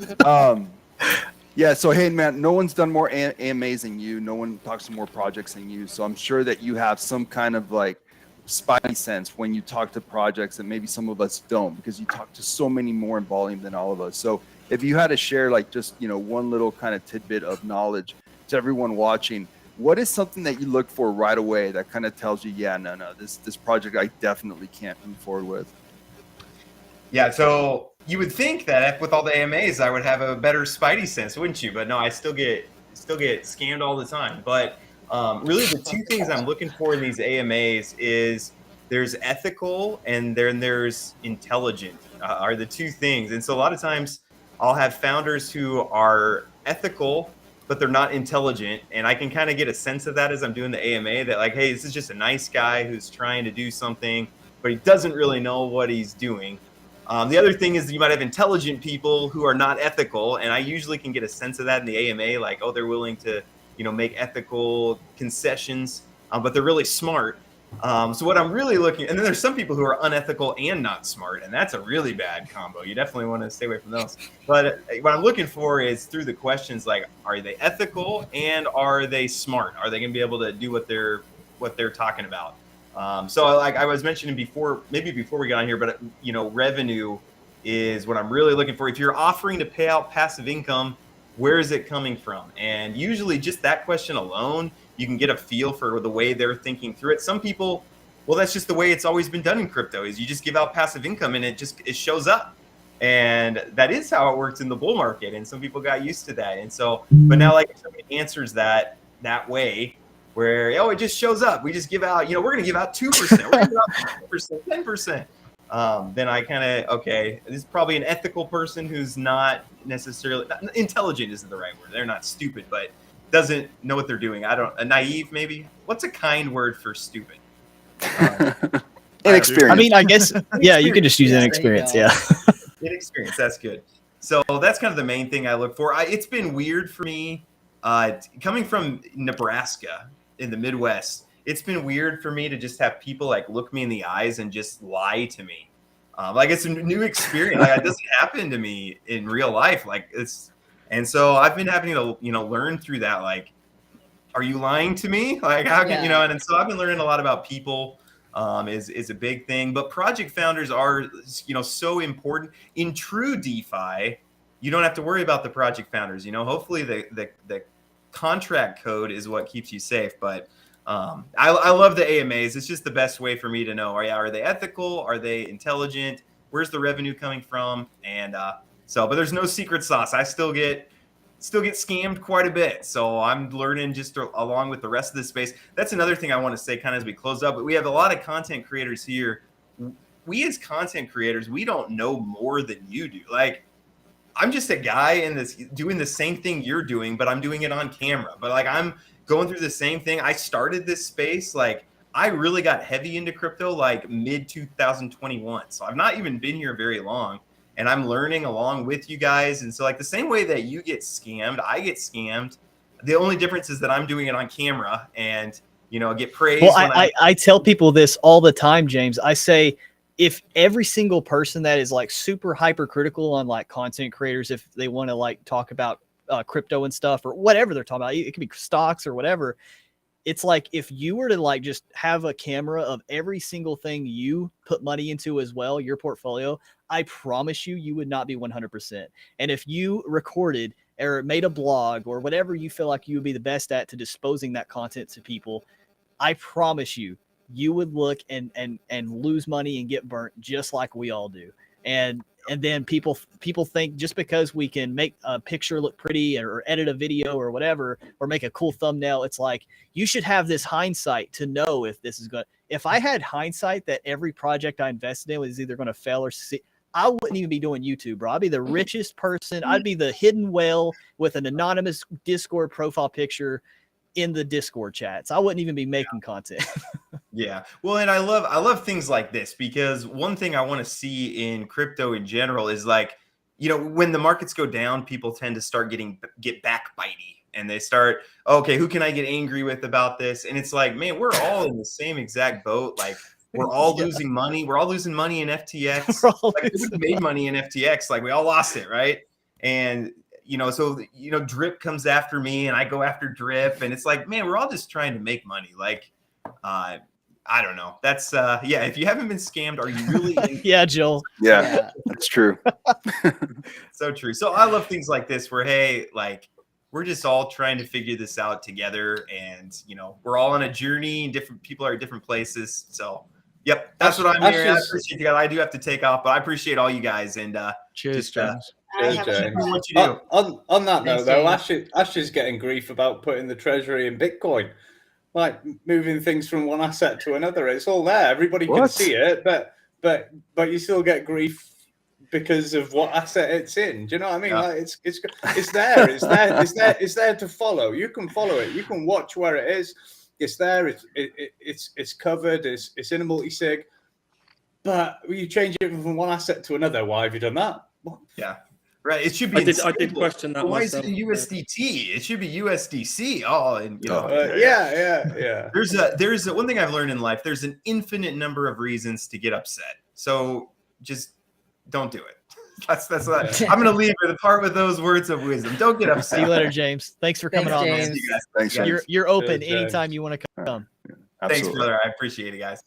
B: Yeah, so hey, man, no one's done more AMAs than you. No one talks to more projects than you. So I'm sure that you have some kind of like spidey sense when you talk to projects that maybe some of us don't, because you talk to so many more in volume than all of us. So if you had to share like just, one little kind of tidbit of knowledge to everyone watching, what is something that you look for right away that kind of tells you, yeah, no, this project I definitely can't move forward with?
H: Yeah, so you would think that with all the AMAs, I would have a better spidey sense, wouldn't you? But no, I still get scammed all the time. But really, the two things I'm looking for in these AMAs is there's ethical and then there's intelligent are the two things. And so a lot of times I'll have founders who are ethical, but they're not intelligent. And I can kind of get a sense of that as I'm doing the AMA, that like, hey, this is just a nice guy who's trying to do something, but he doesn't really know what he's doing. The other thing is you might have intelligent people who are not ethical, and I usually can get a sense of that in the AMA, like, oh, they're willing to, make ethical concessions, but they're really smart. So what I'm really looking, and then there's some people who are unethical and not smart, and that's a really bad combo. You definitely want to stay away from those. But what I'm looking for is through the questions, like, are they ethical and are they smart? Are they going to be able to do what they're talking about? So like I was mentioning before, maybe before we got on here, but revenue is what I'm really looking for. If you're offering to pay out passive income, where is it coming from? And usually just that question alone, you can get a feel for the way they're thinking through it. Some people, well, that's just the way it's always been done in crypto, is you just give out passive income and it shows up. And that is how it works in the bull market. And some people got used to that. And so, but now like if somebody answers that way, where, it just shows up. We just give out, we're going to give out 2%, we're going to give out 5%, 10%. Then I kind of, okay, this is probably an ethical person who's not necessarily, intelligent isn't the right word. They're not stupid, but doesn't know what they're doing. Naive maybe. What's a kind word for stupid?
B: Inexperienced.
A: I mean, I guess, yeah, you could just use inexperience. Yeah.
H: Inexperience, that's good. So that's kind of the main thing I look for. It's been weird for me coming from Nebraska in the Midwest. It's been weird for me to just have people like look me in the eyes and just lie to me. Like it's a new experience. Like it doesn't happen to me in real life. And so I've been having to, learn through that. Like, are you lying to me? Like, how can, and so I've been learning a lot about people. Is a big thing, but project founders are, so important in true DeFi. You don't have to worry about the project founders. Hopefully the contract code is what keeps you safe. But I love the AMAs. It's just the best way for me to know, are they ethical? Are they intelligent? Where's the revenue coming from? And but there's no secret sauce. I still get scammed quite a bit. So I'm learning just along with the rest of the space. That's another thing I want to say kind of as we close up. But we have a lot of content creators here. We as content creators, we don't know more than you do. Like, I'm just a guy doing the same thing you're doing, but I'm doing it on camera. But like I'm going through the same thing. I started this space, like I really got heavy into crypto like mid 2021. So I've not even been here very long. And I'm learning along with you guys. And so like the same way that you get scammed, I get scammed. The only difference is that I'm doing it on camera and, get praised.
A: Well, I tell people this all the time, James. I say, if every single person that is like super hypercritical on like content creators, if they want to like talk about crypto and stuff or whatever they're talking about, it could be stocks or whatever. It's like if you were to like just have a camera of every single thing you put money into as well, your portfolio, I promise you would not be 100%. And if you recorded or made a blog or whatever you feel like you would be the best at to disposing that content to people, I promise you you would look and lose money and get burnt just like we all do. And then people think just because we can make a picture look pretty or edit a video or whatever, or make a cool thumbnail, it's like you should have this hindsight to know if this is going. If I had hindsight that every project I invested in was either going to fail or succeed, I wouldn't even be doing YouTube, bro. I'd be the richest person. I'd be the hidden whale with an anonymous Discord profile picture in the Discord chats. I wouldn't even be making content.
H: Yeah. Well, and I love things like this, because one thing I want to see in crypto in general is like, you know, when the markets go down, people tend to start get backbitey, and they start, okay, who can I get angry with about this? And it's like, man, we're all in the same exact boat. Like, we're all losing money. We're all losing money in FTX. Like, we made money in FTX. Like, we all lost it, right? And you know, so, you know, Drip comes after me and I go after Drip, and it's like, man, we're all just trying to make money. Like, I don't know. That's yeah. If you haven't been scammed, are you really?
A: Yeah, Joel.
B: Yeah, that's true.
H: So true. So I love things like this where, hey, like, we're just all trying to figure this out together, and you know, we're all on a journey, and different people are at different places. So, yep, that's what I'm here. I appreciate you guys. I do have to take off, but I appreciate all you guys, and
F: cheers, James.
H: Keep doing what you do.
D: On that
C: Thanks,
D: note, though,
C: James.
D: Ash is getting grief about putting the treasury in Bitcoin, like moving things from one asset to another. It's all there. Everybody can see it, but you still get grief because of what asset it's in. Do you know what I mean?
H: Yeah.
D: Like it's there. It's there to follow. You can follow it. You can watch where it is. It's there. It's covered. It's in a multi-sig. But you change it from one asset to another. Why have you done that? What?
H: Yeah. Right. It should be.
E: I did question that.
H: Why is
E: myself.
H: it USDT? It should be USDC. Oh, and you know,
D: yeah.
H: There's one thing I've learned in life. There's an infinite number of reasons to get upset. So just don't do it. That's what I'm going to leave it apart with those words of wisdom. Don't get upset.
A: See you later, James. Thanks for coming on.
C: James.
H: You guys.
B: Thanks, James.
A: You're open
D: Cheers, James.
A: anytime you want to come.
H: Thanks, brother. I appreciate it, guys.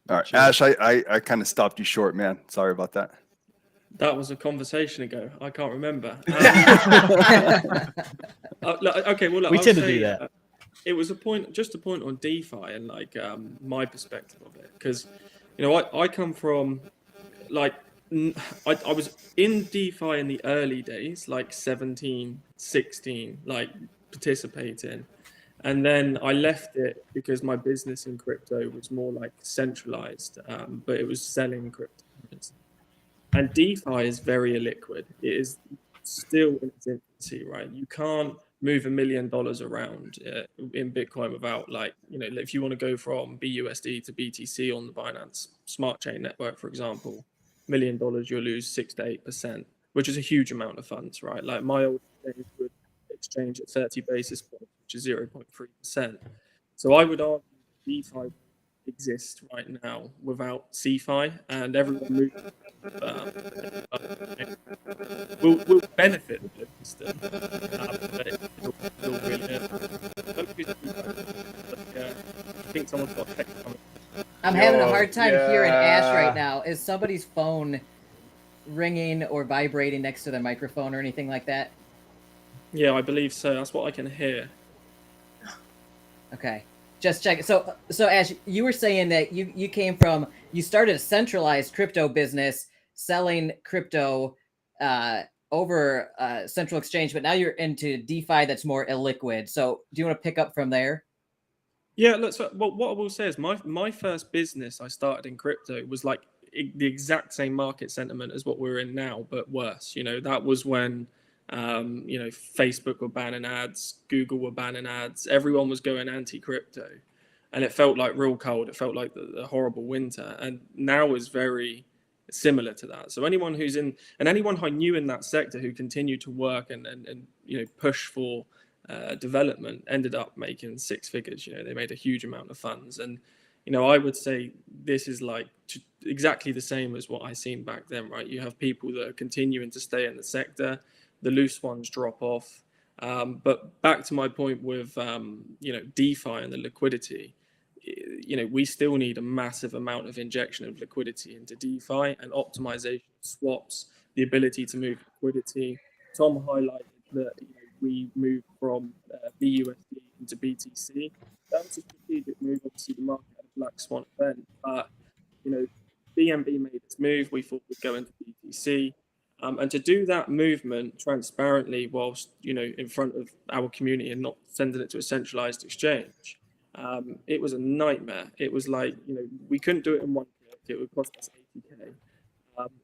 B: All right, Ash, I kind of stopped you short, man. Sorry about that.
E: That was a conversation ago. I can't remember. Okay, well, look,
A: We
E: I'll
A: tend to
E: say,
A: do that.
E: It was a point on DeFi and like my perspective of it, because you know I come from like I was in DeFi in the early days, like 17, 16, like participating. And then I left it because my business in crypto was more like centralized, but it was selling crypto. And DeFi is very illiquid. It is still in its infancy, right? You can't move $1 million around in Bitcoin without, like, you know, if you want to go from BUSD to BTC on the Binance Smart Chain network, for example, $1 million, you'll lose 6 to 8%, which is a huge amount of funds, right? Like my old exchange would exchange at 30 basis points, which is 0.3%. So I would argue DeFi exist right now without CeFi, and everyone will benefit the system. But it'll really I think someone's got text coming.
C: I'm having a hard time hearing Ash right now. Is somebody's phone ringing or vibrating next to their microphone or anything like that?
E: Yeah, I believe so. That's what I can hear.
C: Okay. Just check it. So Ash, you were saying that you started a centralized crypto business selling crypto over central exchange, but now you're into DeFi that's more illiquid. So do you want to pick up from there?
E: Yeah, look, so what I will say is my first business I started in crypto was like the exact same market sentiment as what we're in now, but worse. You know, that was when you know, Facebook were banning ads, Google were banning ads, everyone was going anti-crypto, and it felt like real cold. It felt like the horrible winter, and now is very similar to that. So anyone who's in, and anyone I knew in that sector who continued to work and you know, push for development ended up making 6 figures. You know, they made a huge amount of funds, and you know, I would say this is like exactly the same as what I seen back then, right? You have people that are continuing to stay in the sector. The loose ones drop off. But back to my point with, you know, DeFi and the liquidity, you know, we still need a massive amount of injection of liquidity into DeFi and optimization, swaps, the ability to move liquidity. Tom highlighted that, you know, we moved from BUSD into BTC. That was a strategic move. Obviously, the market had a black swan event. But BNB made this move. We thought we'd go into BTC. And to do that movement transparently whilst, in front of our community and not sending it to a centralized exchange, it was a nightmare. It was like, we couldn't do it in one click. It would cost us 80K.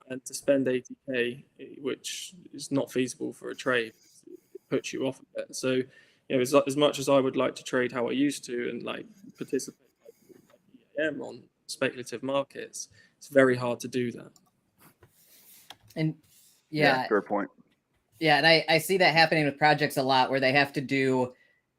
E: And to spend 80K, which is not feasible for a trade, it puts you off a bit. So, as much as I would like to trade how I used to and like participate like EAM on speculative markets, it's very hard to do that.
C: And yeah,
B: fair point.
C: Yeah, and I see that happening with projects a lot where they have to do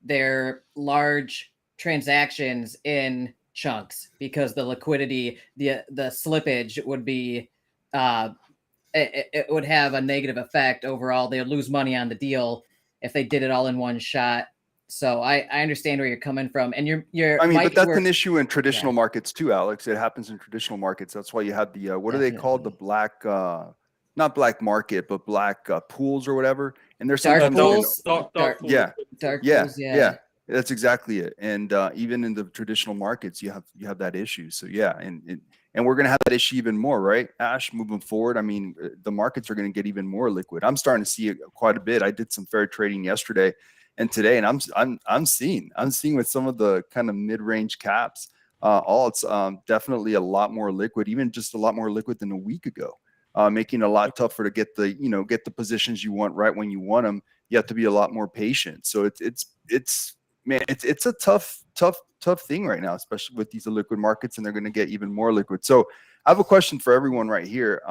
C: their large transactions in chunks because the liquidity, the slippage would be, it would have a negative effect overall. They would lose money on the deal if they did it all in one shot. So I understand where you're coming from, and you're.
B: I mean, but that's an issue in traditional markets too, Alex. It happens in traditional markets. That's why you have the what are they called? The black, not black market, but black pools or whatever. And there's
C: dark pools.
E: Dark pools.
C: Dark pools.
B: Yeah. That's exactly it. And even in the traditional markets, you have that issue. So yeah, and we're gonna have that issue even more, right, Ash? Moving forward, I mean, the markets are gonna get even more liquid. I'm starting to see it quite a bit. I did some fair trading yesterday and today, and I'm seeing with some of the kind of mid-range caps, it's definitely a lot more liquid, even just a lot more liquid than a week ago, making it a lot tougher to get the positions you want right when you want them. You have to be a lot more patient. So it's a tough thing right now, especially with these liquid markets, and they're going to get even more liquid. So I have a question for everyone right here.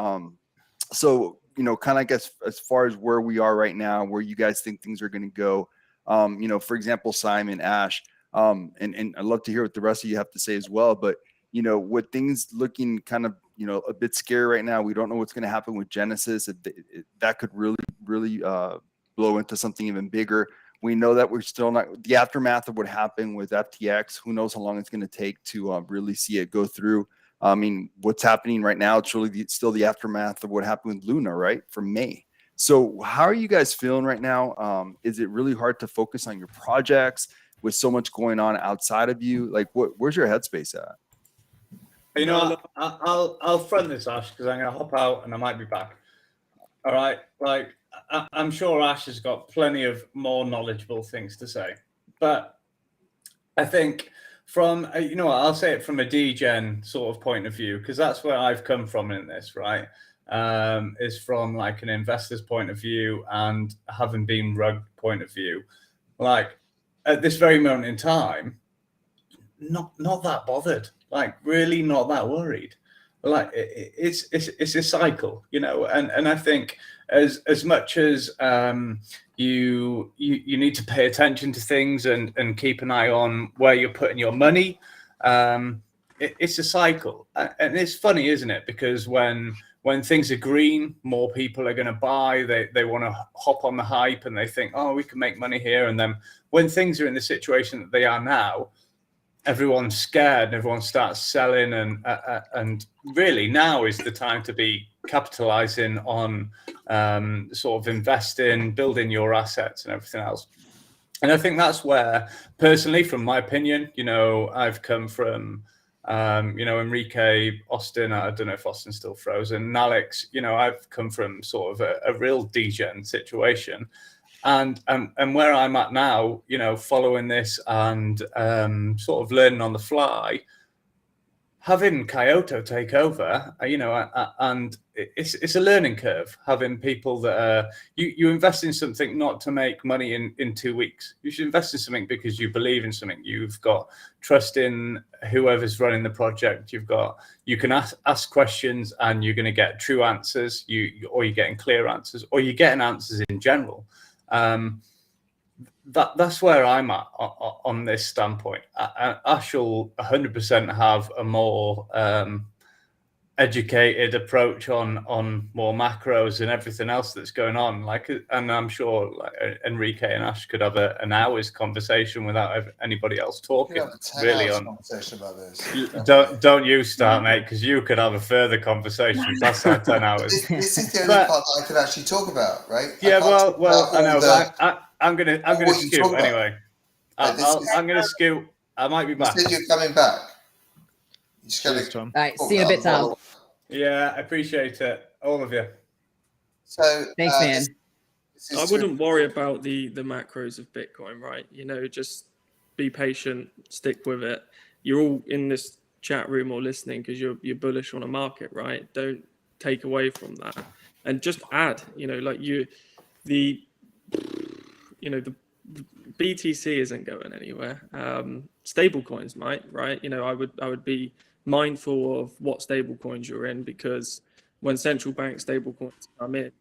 B: So kind of, I guess, as far as where we are right now, where you guys think things are going to go. For example, Simon, Ash, and I'd love to hear what the rest of you have to say as well. But with things looking kind of a bit scary right now, we don't know what's going to happen with Genesis. That could really blow into something even bigger. We know that we're still not the aftermath of what happened with FTX. Who knows how long it's going to take to really see it go through. I mean, what's happening right now, it's really still the aftermath of what happened with Luna, right, from May. So how are you guys feeling right now? Is it really hard to focus on your projects with so much going on outside of you? Like, where's your headspace at?
D: I'll front this, Ash, because I'm going to hop out and I might be back. All right, like I'm sure Ash has got plenty of more knowledgeable things to say, but I think from I'll say it from a degen sort of point of view, because that's where I've come from in this, right? Is from like an investor's point of view and having been rugged point of view. Like at this very moment in time, not that bothered. Like really not that worried. Like it's a cycle, and I think as much as you need to pay attention to things and keep an eye on where you're putting your money. It's a cycle, and it's funny, isn't it? Because when things are green, more people are going to buy. They want to hop on the hype, and they think, oh, we can make money here. And then when things are in the situation that they are now, everyone's scared and everyone starts selling, and really now is the time to be capitalizing on sort of investing, building your assets and everything else. And I think that's where, personally, from my opinion, I've come from, Enrique, Austin, I don't know if Austin's still frozen, and Alex, I've come from sort of a real degen situation. And where I'm at now, following this and sort of learning on the fly, having Kyoto take over, and it's a learning curve. Having people that you invest in something not to make money in 2 weeks. You should invest in something because you believe in something. You've got trust in whoever's running the project. You can ask questions and you're going to get true answers. Or you're getting clear answers, or you're getting answers in general. That's where I'm at on this standpoint. I shall 100% have a more educated approach on more macros and everything else that's going on. And I'm sure Enrique and Ash could have an hour's conversation without anybody else talking. Really, on
I: conversation about this.
D: Don't you start, mate, because you could have a further conversation past that 10 hours.
I: This is the only part that I could actually talk about, right?
D: Yeah, well, I know, but I'm gonna scoot anyway. I'm gonna scoot. I might be back.
I: You said you're coming back. Just gotta,
F: Cheers, Tom.
C: All right, see you in a bit, Tom.
D: Yeah, I appreciate it, all of you.
I: So
C: Thanks, man.
I: this is
E: I wouldn't worry about the macros of Bitcoin, right? Just be patient, stick with it. You're all in this chat room or listening because you're bullish on a market, right? Don't take away from that, and just add. The BTC isn't going anywhere. Stable coins might, right? I would be mindful of what stable coins you're in, because when central bank stable coins come in,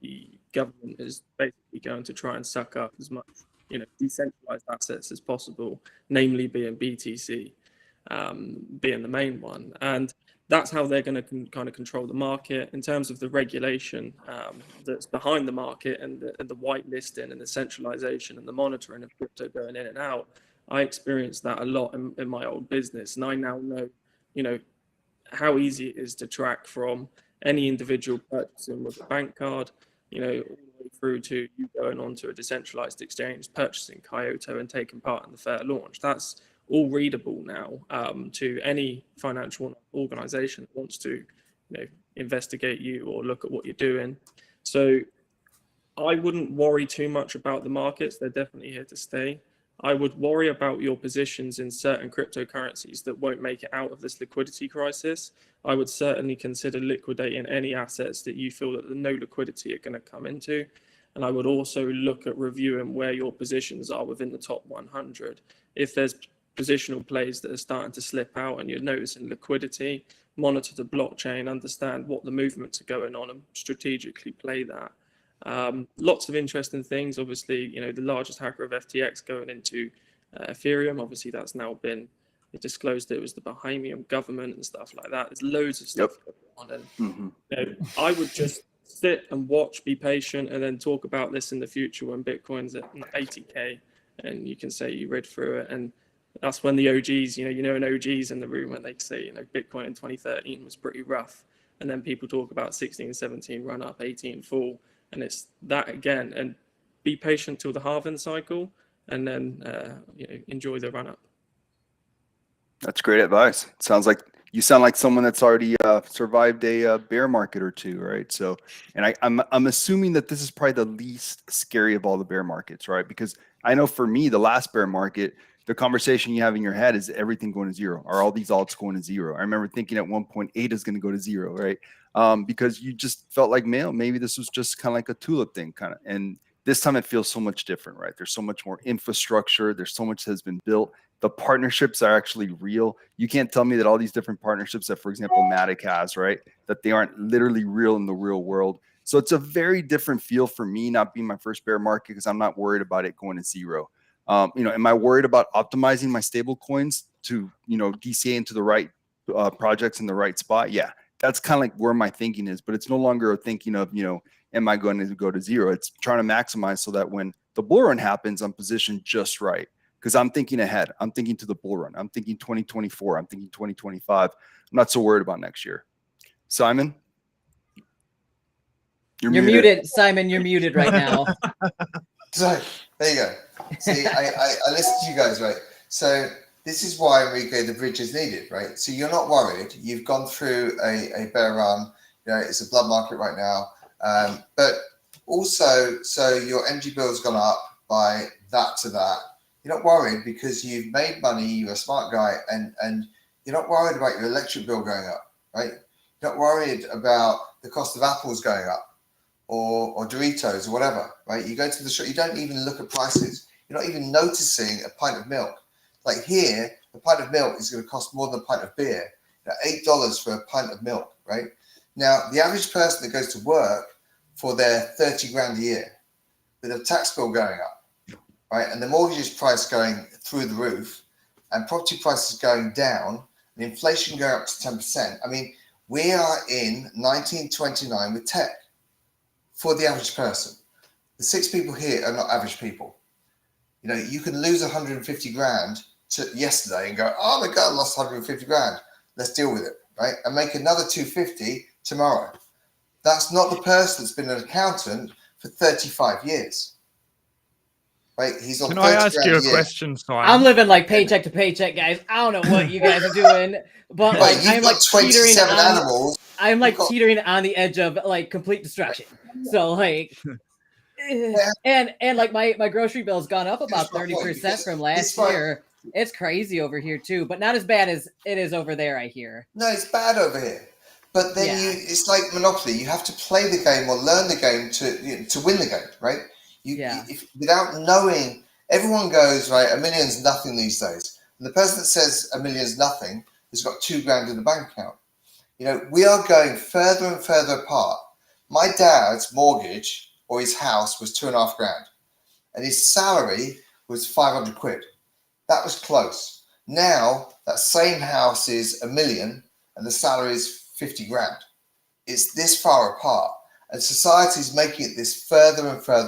E: the government is basically going to try and suck up as much, decentralized assets as possible, namely being BTC, being the main one. And that's how they're going to kind of control the market in terms of the regulation that's behind the market, and the whitelisting and the centralization and the monitoring of crypto going in and out. I experienced that a lot in my old business, and I now know, how easy it is to track from any individual purchasing with a bank card, all the way through to you going onto a decentralized exchange, purchasing Kyoto and taking part in the fair launch. That's all readable now to any financial organization that wants to investigate you or look at what you're doing. So I wouldn't worry too much about the markets. They're definitely here to stay. I would worry about your positions in certain cryptocurrencies that won't make it out of this liquidity crisis. I would certainly consider liquidating any assets that you feel that no liquidity are going to come into. And I would also look at reviewing where your positions are within the top 100. If there's positional plays that are starting to slip out and you're noticing liquidity, monitor the blockchain, understand what the movements are going on, and strategically play that. Lots of interesting things. Obviously, the largest hacker of FTX going into Ethereum. Obviously, that's now been disclosed. It was the Bahamian government and stuff like that. There's loads of stuff going on. And I would just sit and watch, be patient, and then talk about this in the future when Bitcoin's at 80K, and you can say you read through it. And that's when the OGs, an OG's in the room when they say, Bitcoin in 2013 was pretty rough. And then people talk about 16, 17 run up, 18 fall. And it's that again. And be patient till the halving cycle, and then, enjoy the run up.
B: That's great advice. You sound like someone that's already survived a bear market or two, right? So, and I'm assuming that this is probably the least scary of all the bear markets, right? Because I know for me, the last bear market, the conversation you have in your head is everything going to zero. Are all these alts going to zero? I remember thinking at one point 8 is going to go to zero, right? Because you just felt like, maybe this was just kind of like a tulip thing, kind of. And this time it feels so much different, right? There's so much more infrastructure. There's so much that has been built. The partnerships are actually real. You can't tell me that all these different partnerships that, for example, Matic has, right, that they aren't literally real in the real world. So it's a very different feel for me, not being my first bear market, because I'm not worried about it going to zero. Am I worried about optimizing my stable coins to, DCA into the right projects in the right spot? Yeah, that's kind of like where my thinking is, but it's no longer a thinking of, am I going to go to zero? It's trying to maximize so that when the bull run happens, I'm positioned just right. Because I'm thinking ahead. I'm thinking to the bull run. I'm thinking 2024. I'm thinking 2025. I'm not so worried about next year. Simon?
C: You're muted, Simon. You're muted right now.
I: So there you go. See, I listened to you guys, right? So this is why, Enrique, the bridge is needed, right? So you're not worried. You've gone through a bear run. It's a blood market right now. But also, so your energy bill's gone up by that to that. You're not worried because you've made money. You're a smart guy, and you're not worried about your electric bill going up, right? You're not worried about the cost of apples going up, or Doritos or whatever, right? You go to the shop, you don't even look at prices. You're not even noticing a pint of milk. Like here, a pint of milk is going to cost more than a pint of beer. $8 for a pint of milk, right? Now, the average person that goes to work for their 30 grand a year with a tax bill going up, right? And the mortgage price going through the roof and property prices going down and inflation going up to 10%. I mean, we are in 1929 with tech for the average person. The 6 people here are not average people. You can lose 150 grand yesterday and go, oh my God, I lost 150 grand. Let's deal with it, right? And make another 250 tomorrow. That's not the person that's been an accountant for 35 years. right? He's on
F: Can I
I: 30
F: ask
I: grand
F: you
I: a
F: a
I: year.
F: question, Simon?
C: I'm living like paycheck to paycheck, guys. I don't know what you guys are doing, but
I: Right,
C: like
I: you've
C: I'm
I: got
C: like teetering
I: 27
C: on.
I: animals.
C: I'm like
I: You've got-
C: teetering on the edge of like complete destruction. So like,
I: Yeah.
C: and like my grocery bill's gone up about
I: Here's my point,
C: 30%
I: because
C: from last
I: it's like-
C: year. It's crazy over here too, but not as bad as it is over there, I hear.
I: No, it's bad over here. But then
C: Yeah.
I: it's like Monopoly. You have to play the game or learn the game to win the game, right? If, without knowing, everyone goes, right, $1 million's nothing these days. And the person that says $1 million's nothing has got $2 grand in the bank account. You know, we are going further and further apart. My dad's mortgage or his house was 2.5 grand, and his salary was 500 quid. That was close. Now that same house is $1 million, and the salary is 50 grand. It's this far apart, and society is making it this further and further